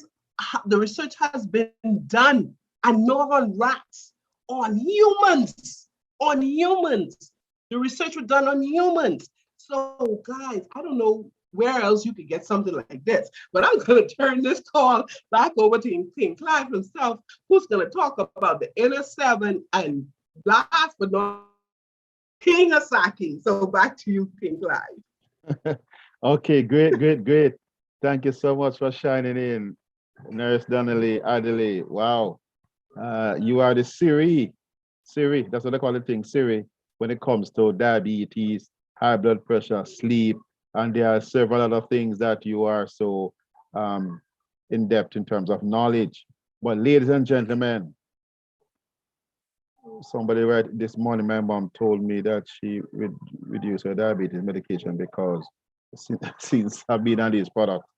research has been done, and not on rats, on humans, on humans. The research was done on humans. So, guys, I don't know where else you could get something like this, but I'm going to turn this call back over to King Clive himself, who's going to talk about the inner seven, and last but not King Asaki. So back to you, King Clive. Okay, great. Thank you so much for shining in, Nurse Donnelly, Adelaide. Wow. You are the Siri, that's what they call the thing, Siri, when it comes to diabetes, high blood pressure, sleep, and there are several other things that you are so in depth in terms of knowledge. But ladies and gentlemen, somebody right this morning, my mom told me that she would reduce her diabetes medication because since I've been on these products.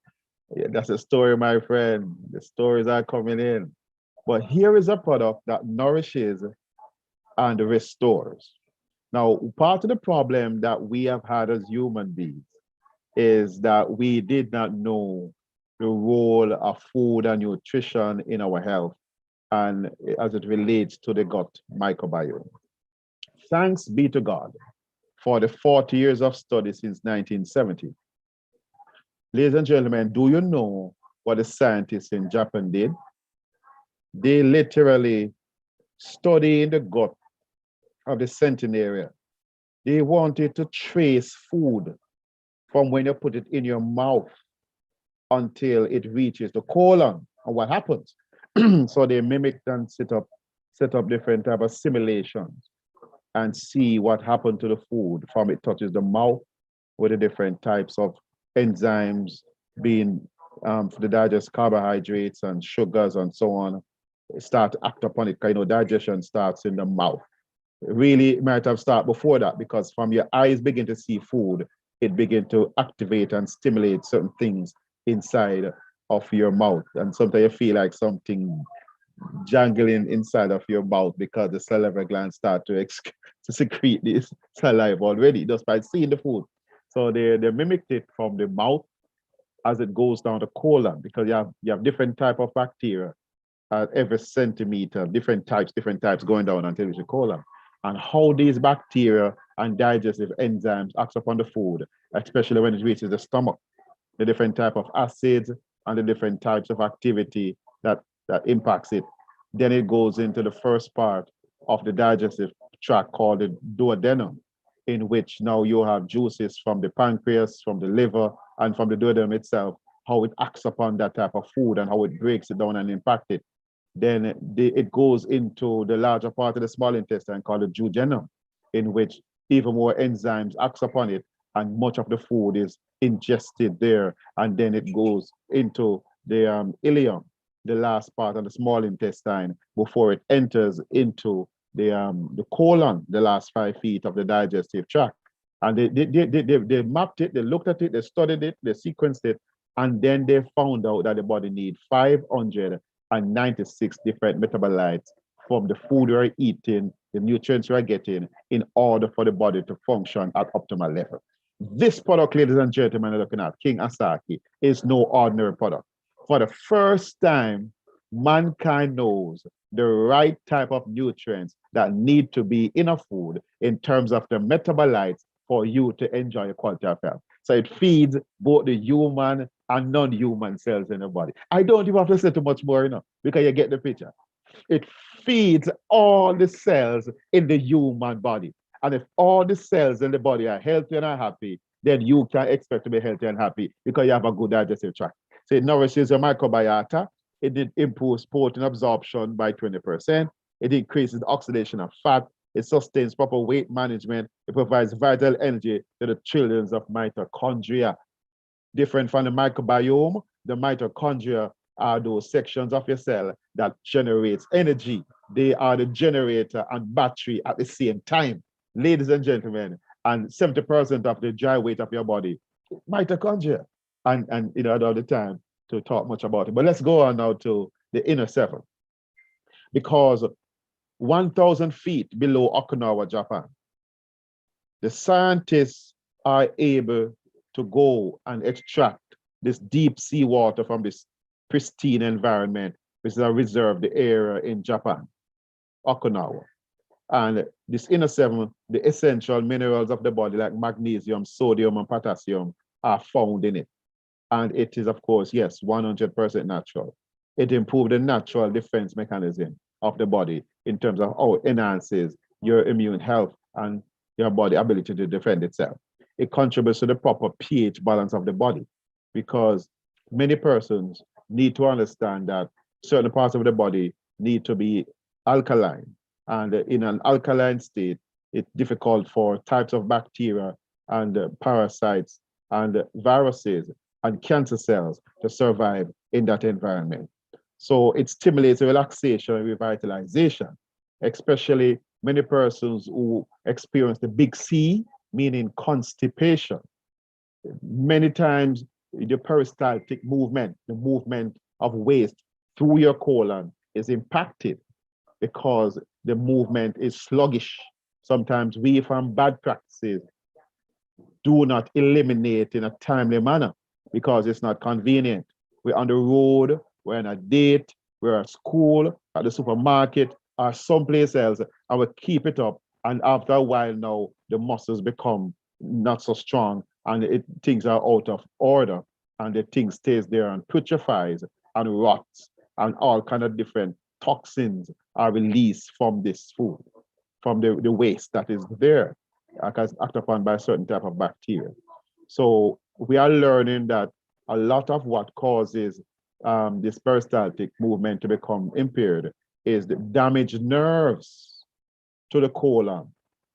Yeah, that's a story, my friend. The stories are coming in. But here is a product that nourishes and restores. Now, part of the problem that we have had as human beings is that we did not know the role of food and nutrition in our health and as it relates to the gut microbiome. Thanks be to God for the 40 years of study since 1970. Ladies and gentlemen, do you know what the scientists in Japan did? They literally studied the gut of the centenarian. They wanted to trace food from when you put it in your mouth until it reaches the colon. And what happens? So they mimicked and set up different type of simulations and see what happened to the food from it touches the mouth with the different types of enzymes being for the digest carbohydrates and sugars and so on, start to act upon it. Digestion starts in the mouth. Really, it might have started before that, because from your eyes begin to see food, it begin to activate and stimulate certain things inside of your mouth. And sometimes you feel like something jangling inside of your mouth because the salivary glands start to secrete this saliva already just by seeing the food. So they mimicked it from the mouth as it goes down the colon, because you have different type of bacteria at every centimeter, different types going down until it's the colon. And how these bacteria and digestive enzymes act upon the food, especially when it reaches the stomach, the different type of acids and the different types of activity that impacts it. Then it goes into the first part of the digestive tract called the duodenum, in which now you have juices from the pancreas, from the liver, and from the duodenum itself, how it acts upon that type of food and how it breaks it down and impacts it. Then it goes into the larger part of the small intestine called the duodenum, in which even more enzymes acts upon it, and much of the food is ingested there. And then it goes into the ileum, the last part of the small intestine, before it enters into the colon, the last 5 feet of the digestive tract. And they mapped it, they looked at it, they studied it, they sequenced it, and then they found out that the body needs 596 different metabolites from the food we're eating, the nutrients we're getting, in order for the body to function at optimal level. This product, ladies and gentlemen, are looking at, King Asaki, is no ordinary product. For the first time, mankind knows the right type of nutrients that need to be in a food in terms of the metabolites for you to enjoy a quality of health. So it feeds both the human and non-human cells in the body. I don't even have to say too much more, because you get the picture. It feeds all the cells in the human body. And if all the cells in the body are healthy and are happy, then you can expect to be healthy and happy because you have a good digestive tract. So it nourishes your microbiota. It improves protein absorption by 20%. It increases the oxidation of fat. It sustains proper weight management. It provides vital energy to the trillions of mitochondria. Different from the microbiome, the mitochondria are those sections of your cell that generates energy. They are the generator and battery at the same time. Ladies and gentlemen, and 70% of the dry weight of your body, mitochondria. And I don't have the time to talk much about it. But let's go on now to the inner seven. Because 1,000 feet below Okinawa, Japan. The scientists are able to go and extract this deep sea water from this pristine environment, which is a reserved area in Japan, Okinawa. And this inner seven, the essential minerals of the body, like magnesium, sodium, and potassium, are found in it. And it is, of course, yes, 100% natural. It improves the natural defense mechanism of the body in terms of how it enhances your immune health and your body ability to defend itself. It contributes to the proper pH balance of the body, because many persons need to understand that certain parts of the body need to be alkaline. And in an alkaline state, it's difficult for types of bacteria and parasites and viruses and cancer cells to survive in that environment. So it stimulates relaxation and revitalization, especially many persons who experience the big C, meaning constipation. Many times the peristaltic movement, the movement of waste through your colon, is impacted because the movement is sluggish. Sometimes we, from bad practices, do not eliminate in a timely manner because it's not convenient. We're on the road, we're on a date, we're at school, at the supermarket, or someplace else, and we keep it up. And after a while now, the muscles become not so strong and things are out of order, and the thing stays there and putrefies and rots, and all kind of different toxins are released from this food, from the waste that is there, acted upon by a certain type of bacteria. So we are learning that a lot of what causes this peristaltic movement to become impaired is the damaged nerves to the colon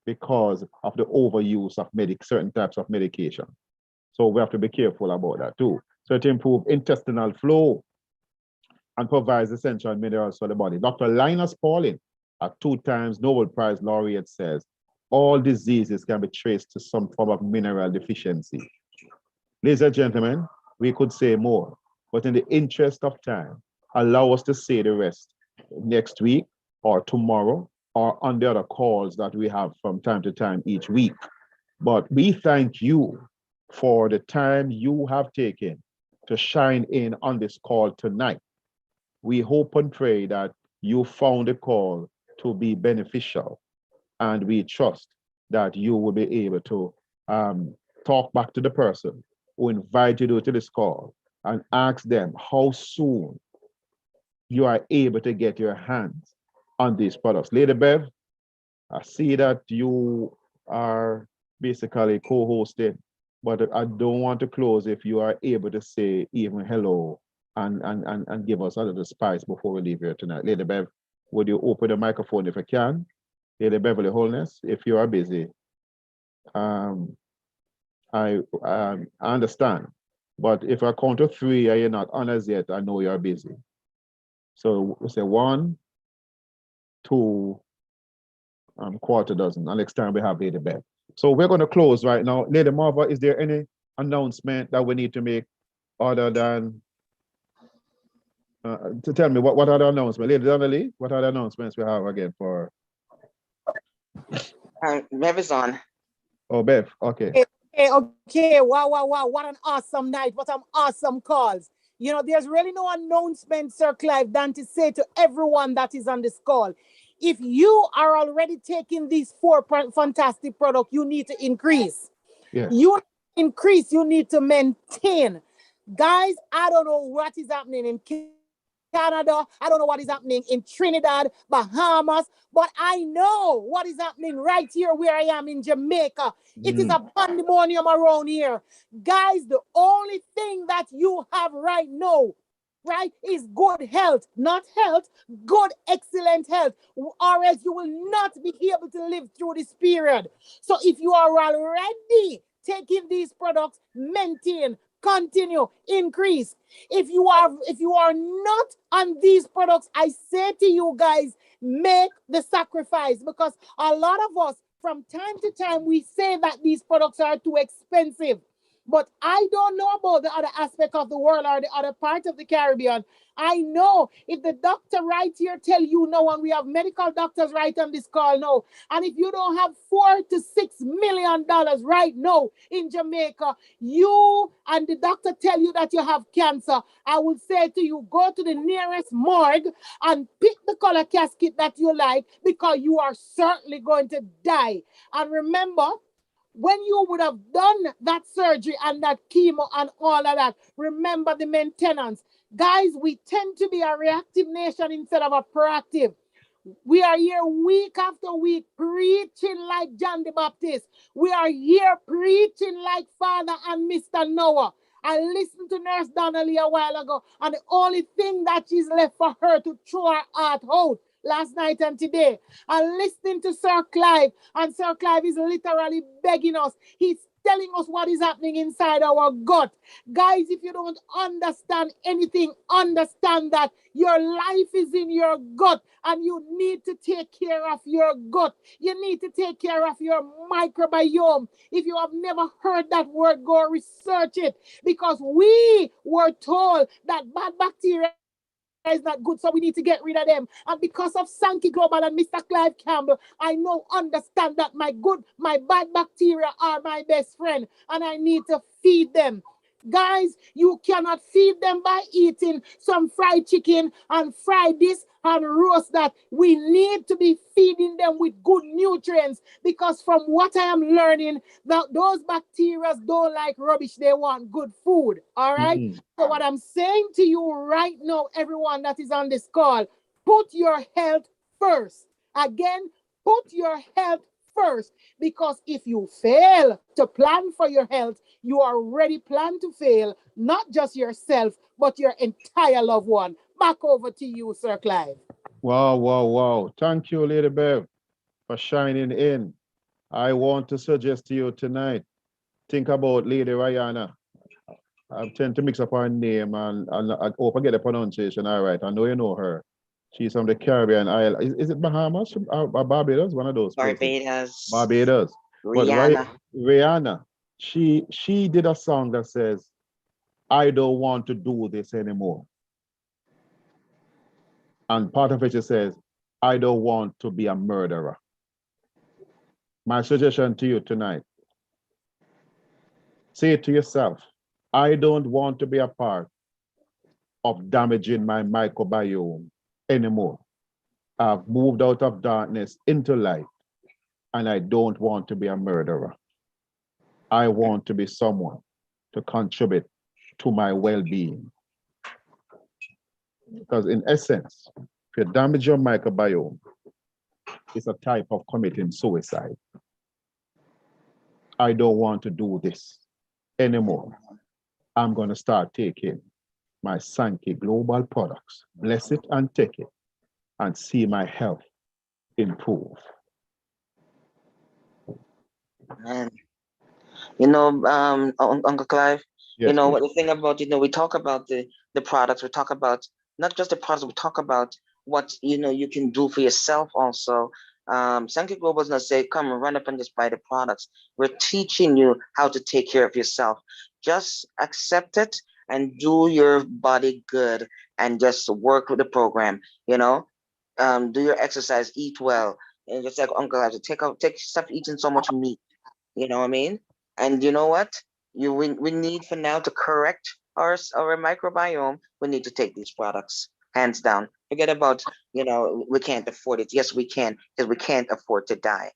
because of the overuse of certain types of medication. So we have to be careful about that too. So it improves intestinal flow and provides essential minerals for the body. Dr. Linus Pauling, a 2 times Nobel Prize laureate, says all diseases can be traced to some form of mineral deficiency. Ladies and gentlemen, we could say more, but in the interest of time, allow us to say the rest next week or tomorrow or on the other calls that we have from time to time each week. But we thank you for the time you have taken to shine in on this call tonight. We hope and pray that you found the call to be beneficial, and we trust that you will be able to talk back to the person who invited you to this call and ask them how soon you are able to get your hands on these products. Lady Bev, I see that you are basically co-hosted, but I don't want to close if you are able to say even hello and give us a little spice before we leave here tonight. Lady Bev, would you open the microphone if you can? Lady Beverly Holness, if you are busy. I understand, but if I count to 3 and you're not on as yet, I know you're busy. So we say 1, 2, quarter dozen. And next time we have Lady Bev. So we're going to close right now. Lady Marva, is there any announcement that we need to make other than to tell me what are the announcements? Lady Donnelly, what are the announcements we have again for? Bev is on. Oh, Bev, okay. Okay. Wow. What an awesome night. What some awesome calls. You know, there's really no announcement, Sir Clive, than to say to everyone that is on this call, if you are already taking these 4 fantastic products, you need to increase. Yes. You increase, you need to maintain. Guys, I don't know what is happening in Canada. I don't know what is happening in Trinidad, Bahamas, but I know what is happening right here where I am in Jamaica. It is a pandemonium around here. Guys, the only thing that you have right now, right, is good health, not health, good, excellent health, or else you will not be able to live through this period. So if you are already taking these products, maintain, continue, increase. If you are not on these products, I say to you guys, make the sacrifice, because a lot of us from time to time we say that these products are too expensive. But I don't know about the other aspect of the world or the other part of the Caribbean. I know if the doctor right here tell you no, and we have medical doctors right on this call now, and if you don't have $4 to $6 million right now in Jamaica, you and the doctor tell you that you have cancer, I would say to you, go to the nearest morgue and pick the color casket that you like, because you are certainly going to die. And remember, when you would have done that surgery and that chemo and all of that, remember the maintenance. Guys, we tend to be a reactive nation instead of a proactive. We are here week after week preaching like John the Baptist. We are here preaching like Father and Mr. Noah. I listened to Nurse Donnelly a while ago, and the only thing that is left for her to throw her heart out last night and today. And listening to Sir Clive, and Sir Clive is literally begging us. He's telling us what is happening inside our gut. Guys, if you don't understand anything, understand that your life is in your gut, and you need to take care of your gut. You need to take care of your microbiome. If you have never heard that word, go research it, because we were told that bad bacteria is not good, so we need to get rid of them. And because of Sankey Global and Mr. Clive Campbell, I now understand that my bad bacteria are my best friend, and I need to feed them. Guys, you cannot feed them by eating some fried chicken and fry this and roast that. We need to be feeding them with good nutrients, because from what I am learning, that those bacteria don't like rubbish. They want good food. All right. Mm. So what I'm saying to you right now, everyone that is on this call, put your health first. Again, put your health first, because if you fail to plan for your health, you already plan to fail, not just yourself, but your entire loved one. Back over to you, Sir Clive. Wow, wow, wow. Thank you, Lady Bev, for shining in. I want to suggest to you tonight, think about Lady Rihanna. I tend to mix up her name, and I hope I get the pronunciation all right. I know you know her. She's from the Caribbean island. Is it Bahamas or Barbados? One of those places. Barbados, Barbados. But Rihanna. Rihanna, she did a song that says, I don't want to do this anymore. And part of it, she says, I don't want to be a murderer. My suggestion to you tonight, say it to yourself, I don't want to be a part of damaging my microbiome anymore. I've moved out of darkness into light, and I don't want to be a murderer. I want to be someone to contribute to my well-being. Because in essence, if you damage your microbiome, it's a type of committing suicide. I don't want to do this anymore. I'm going to start taking my Sankey Global products, bless it and take it, and see my health improve. Man. You know, Uncle Clive, Yes, you know please. what the thing about, we talk about the products, we talk about not just the products, we talk about what you can do for yourself also. Sankey Global is not say, come and run up and just buy the products. We're teaching you how to take care of yourself. Just accept it and do your body good and just work with the program, do your exercise, eat well. And just like Uncle Clive, stop eating so much meat. You know what I mean? And you know what? We need for now to correct our microbiome. We need to take these products hands down. Forget about we can't afford it. Yes, we can, because we can't afford to die.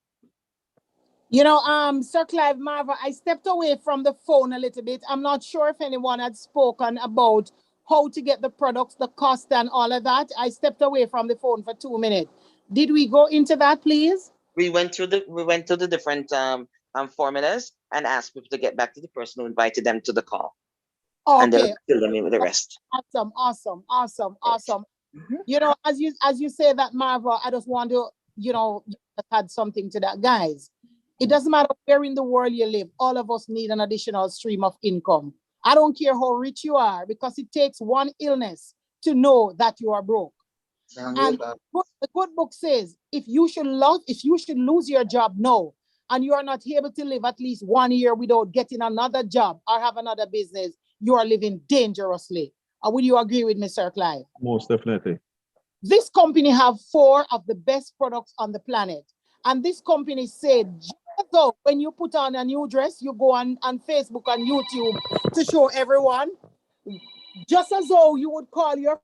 Sir Clive Marva, I stepped away from the phone a little bit. I'm not sure if anyone had spoken about how to get the products, the cost, and all of that. I stepped away from the phone for 2 minutes. Did we go into that, please? We went through the different formulas and asked people to get back to the person who invited them to the call. And Okay. then fill them in with the rest. Awesome. Mhm. As you say that, Marva, I just want to, add something to that. Guys, it doesn't matter where in the world you live, all of us need an additional stream of income. I don't care how rich you are, because it takes one illness to know that you are broke. And the good book says, if you should lose your job, no. and you are not able to live at least 1 year without getting another job or have another business, you are living dangerously. Would you agree with me, Sir Clive? Most definitely. This company have 4 of the best products on the planet. And this company said, so when you put on a new dress, you go on Facebook and YouTube to show everyone, just as though you would call your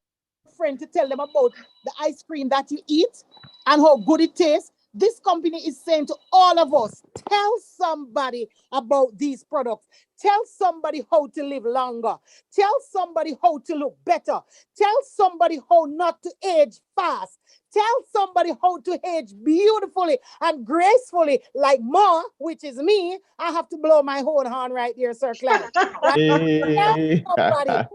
friend to tell them about the ice cream that you eat and how good it tastes. This company is saying to all of us, tell somebody about these products. Tell somebody how to live longer. Tell somebody how to look better. Tell somebody how not to age fast. Tell somebody how to age beautifully and gracefully, like Ma, which is me. I have to blow my own horn right there, Sir Clive. Right? Hey. Tell somebody.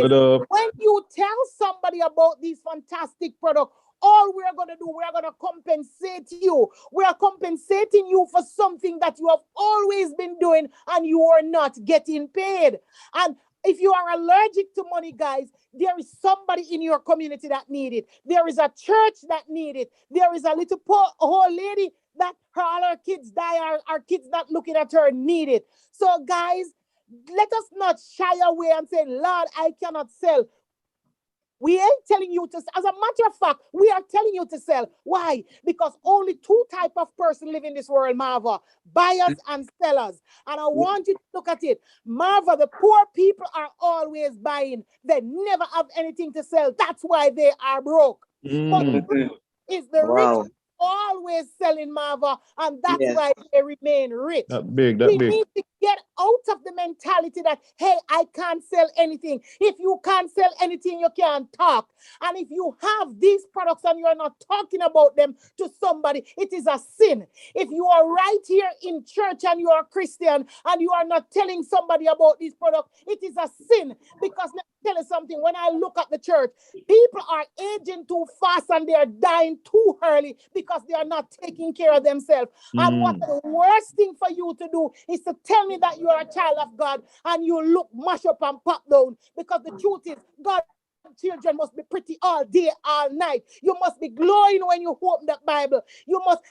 Good up. When you tell somebody about these fantastic products, all we're going to do, we're going to compensate you. We are compensating you for something that you have always been doing and you are not getting paid. And if you are allergic to money, guys, there is somebody in your community that need it. There is a church that need it. There is a little poor old lady that all her kids die, our kids not looking at her need it. So, guys, let us not shy away and say, Lord, I cannot sell. We ain't telling you to, as a matter of fact, we are telling you to sell. Why? Because only 2 types of person live in this world, Marva, buyers and sellers. And I want you to look at it. Marva, the poor people are always buying. They never have anything to sell. That's why they are broke. But it's the rich always selling, Marva, and that's why they remain rich. That big. We need to get out of the mentality that, hey, I can't sell anything. If you can't sell anything, you can't talk. And if you have these products and you're not talking about them to somebody, it is a sin. If you are right here in church and you are a Christian and you are not telling somebody about these products, it is a sin. Because let me tell you something, when I look at the church, people are aging too fast and they are dying too early because they are not taking care of themselves. And what the worst thing for you to do is to tell me that you are a child of God and you look mash up and pop down, because the truth is, God children must be pretty all day, all night. You must be glowing when you open that Bible.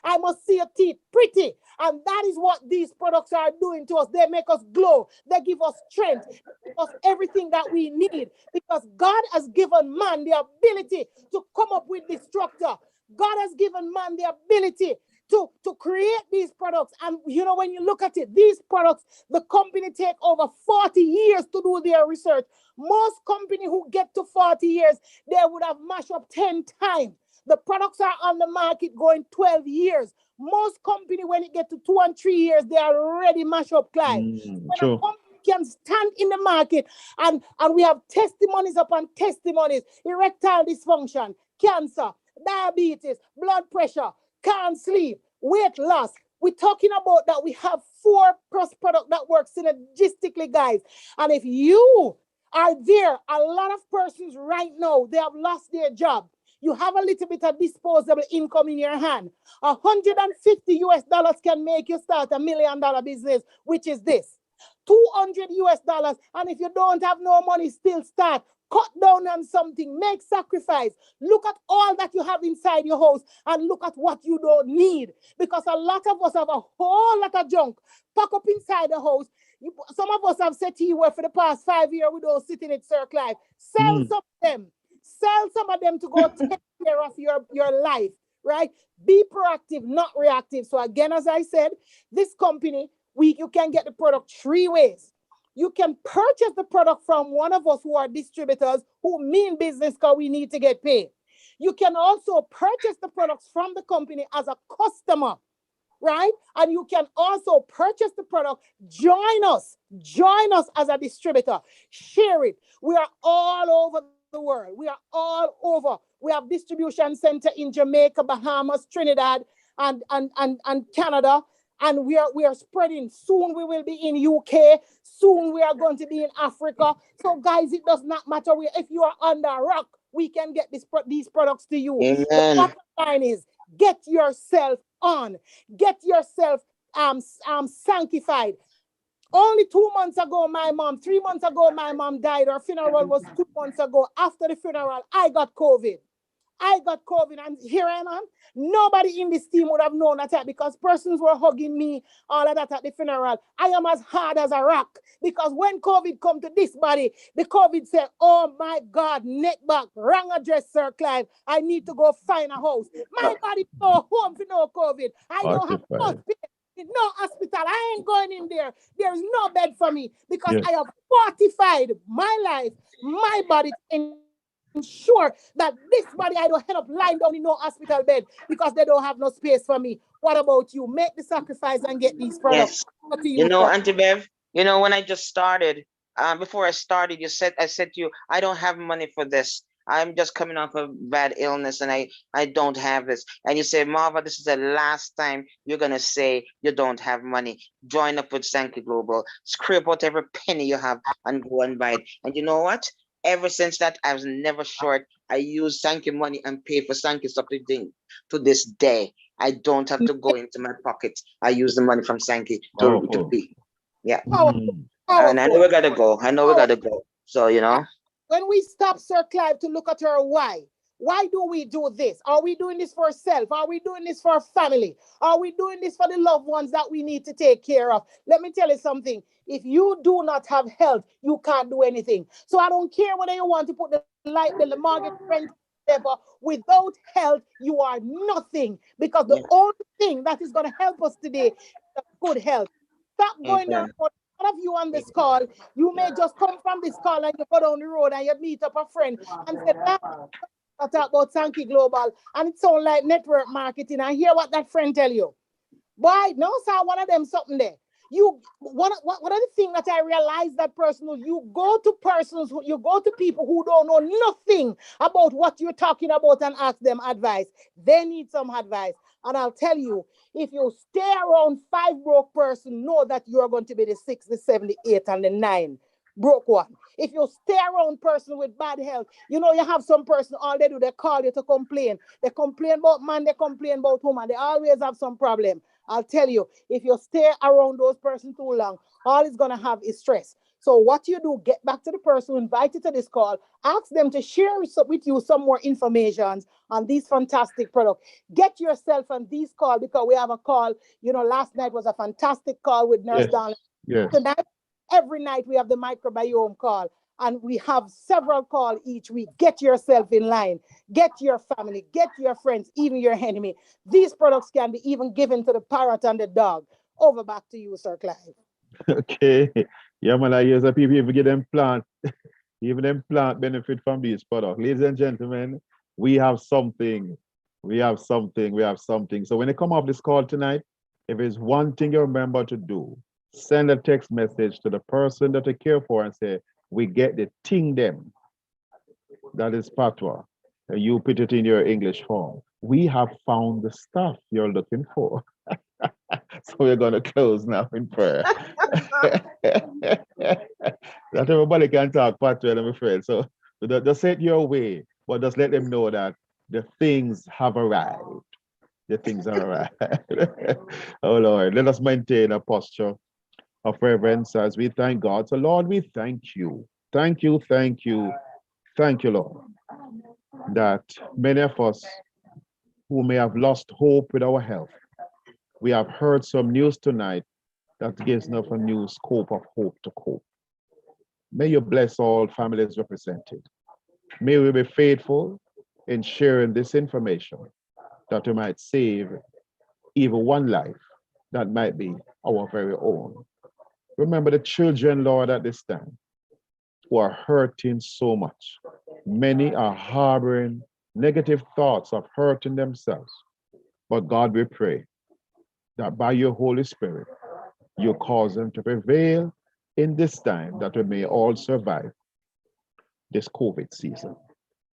I must see your teeth pretty. And that is what these products are doing to us. They make us glow. They give us strength. They give us everything that we need, because God has given man the ability to come up with this structure. God has given man the ability to create these products. And you know, when you look at it, these products, the company take over 40 years to do their research. Most company who get to 40 years, they would have mashed up 10 times. The products are on the market going 12 years. Most company, when it get to 2 and 3 years, they are already mashed up, Clive. When a company can stand in the market, and we have testimonies upon testimonies, erectile dysfunction, cancer, diabetes, blood pressure, can't sleep, weight loss. We're talking about that. We have 4+ product that works synergistically, guys. And if you are there, a lot of persons right now, they have lost their job. You have a little bit of disposable income in your hand. $150 can make you start $1 million business, which is this. $200. And if you don't have no money, still start. Cut down on something, make sacrifice. Look at all that you have inside your house and look at what you don't need. Because a lot of us have a whole lot of junk pack up inside the house. Some of us have said to you, for the past 5 years, we don't sit in it, Sir Clive. Sell some of them. Sell some of them to go take care of your life, right? Be proactive, not reactive. So again, as I said, this company, you can get the product 3 ways. You can purchase the product from one of us who are distributors who mean business, because we need to get paid. You can also purchase the products from the company as a customer, right? And you can also purchase the product, join us as a distributor, share it. We are all over the world. We are all over. We have distribution center in Jamaica, Bahamas, Trinidad, and Canada. And we are spreading. Soon we will be in UK. Soon we are going to be in Africa. So guys, it does not matter if you are under a rock, we can get these products to you. Amen. The bottom line is, get yourself on. Get yourself sanctified. Only 2 months ago, 3 months ago, my mom died. Her funeral was 2 months ago. After the funeral, I got COVID. I got COVID and here I am. Nobody in this team would have known that because persons were hugging me, all of that at the funeral. I am as hard as a rock because when COVID come to this body, the COVID said, oh my God, neck back, wrong address, Sir Clive. I need to go find a house. My body no home for no COVID. I don't have no Fortified. space, no hospital. I ain't going in there. There's no bed for me because Yes. I have fortified my life, my body to ensure that this body I don't end up lying down in no hospital bed because they don't have no space for me. What about you? Make the sacrifice and get these products. Yes. What to You you, know, sir? Auntie Bev, you know, when I just started, before I started, I said to you, I don't have money for this. I'm just coming off a bad illness and I don't have this. And you say, Marva, this is the last time you're going to say you don't have money. Join up with Sankey Global. Scrape out every penny you have and go and buy it. And you know what? Ever since that, I was never short. I use Sankey money and pay for Sankey stuff to this day. I don't have to go into my pocket. I use the money from Sankey to Powerful. pay. Yeah. Powerful, Mm. And I know powerful, we gotta go. I know we powerful. gotta go. So, you know, When we stop, Sir Clive, to look at her why do we do this? Are we doing this for ourselves? Are we doing this for our family? Are we doing this for the loved ones that we need to take care of? Let me tell you something. If you do not have health, you can't do anything. So I don't care whether you want to put the light bill, the mortgage, rent, whatever. Without health, you are nothing. Because the yeah, only thing that is going to help us today is good health. Stop going down amen. the road. A lot of you on this call, you may just come from this call and you go down the road and you meet up a friend and say, I talk about Sankey Global, and it sounds like network marketing. And hear what that friend tell you. Boy, no, sir, one of them something there. You one of the things that I realized that personal, you go to persons, you go to people who don't know nothing about what you're talking about and ask them advice. They need some advice. And I'll tell you, if you stay around 5 broke person, know that you're going to be the 6, the 7, the 8, and the 9 broke one. If you stay around person with bad health, you know, you have some person, all they do, they call you to complain. They complain about man, they complain about woman. They always have some problem. I'll tell you, if you stay around those persons too long, all it's going to have is stress. So what you do, get back to the person who invited to this call, ask them to share with you some more information on these fantastic products. Get yourself on these calls because we have a call, you know, last night was a fantastic call with Nurse Yes. Darling. Yes. Tonight, every night we have the microbiome call and we have several calls each week. Get yourself in line, get your family, get your friends, even your enemy. These products can be even given to the parrot and the dog. Over back to you, Sir Clive. Okay. Yeah, man, I hear some people even get them plant, even them plant benefit from these products. Ladies and gentlemen, we have something. We have something. We have something. So when you come off this call tonight, if there's one thing you remember to do, send a text message to the person that you care for and say, we get the thing them. That is patois. And you put it in your English form. We have found the stuff you're looking for. So we're going to close now in prayer. That everybody can talk patois, I'm afraid. So just say it your way, but just let them know that the things have arrived. The things have arrived. Oh Lord, let us maintain a posture of reverence as we thank God. So Lord, we thank you. Thank you, thank you, thank you, Lord, that many of us who may have lost hope with our health, we have heard some news tonight that gives enough a new scope of hope to cope. May you bless all families represented. May we be faithful in sharing this information that we might save even one life that might be our very own. Remember the children, Lord, at this time who are hurting so much. Many are harboring negative thoughts of hurting themselves. But God, we pray that by your Holy Spirit, you cause them to prevail in this time that we may all survive this COVID season.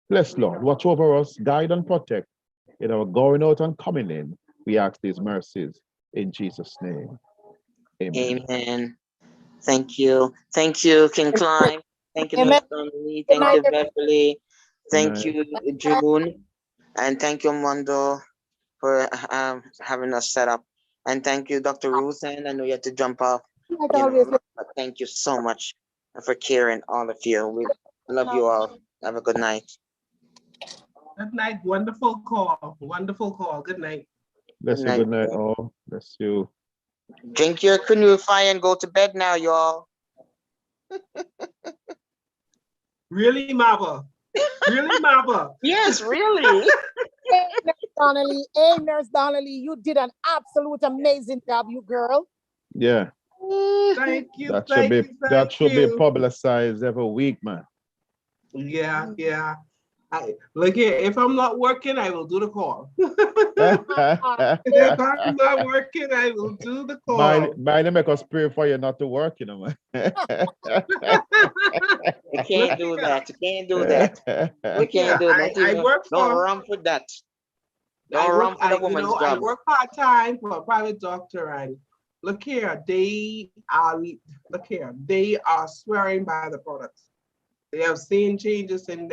Bless Lord, watch over us, guide and protect in our going out and coming in. We ask these mercies in Jesus' name. Amen. Amen. Thank you. Thank you, King Clive. Thank you, Amen. Nurse Donnelly. Good Thank night, you, Beverly. Good Thank night. you, June. And thank you, Mondo, for having us set up. And thank you, Dr. Ruth. And I know you had to jump off, you always. know, but thank you so much for caring, all of you. We love you all. Have a good night. Good night. Wonderful call. Wonderful call. Good night. Bless you. Good night, all. Bless you. Drink your canoe fire and go to bed now, y'all. Really, Mama? Really, Mama? Yes, really. Hey, Nurse Donnelly, you did an absolute amazing job, you girl. Yeah, Thank you. that should Thank be you. that Thank should be you. publicized every week, man. Yeah, yeah. Look here, if I'm not working, I will do the call. If I'm not working, I will do the call. Mind make us pray for you not to work, you know, man. We can't do that. You can't do that. We Look here, can't do it. I work Don't for, run for that. I Don't work, run for the woman's I job. work part-time for a private doctor, and look here, they are swearing by the products. They have seen changes in their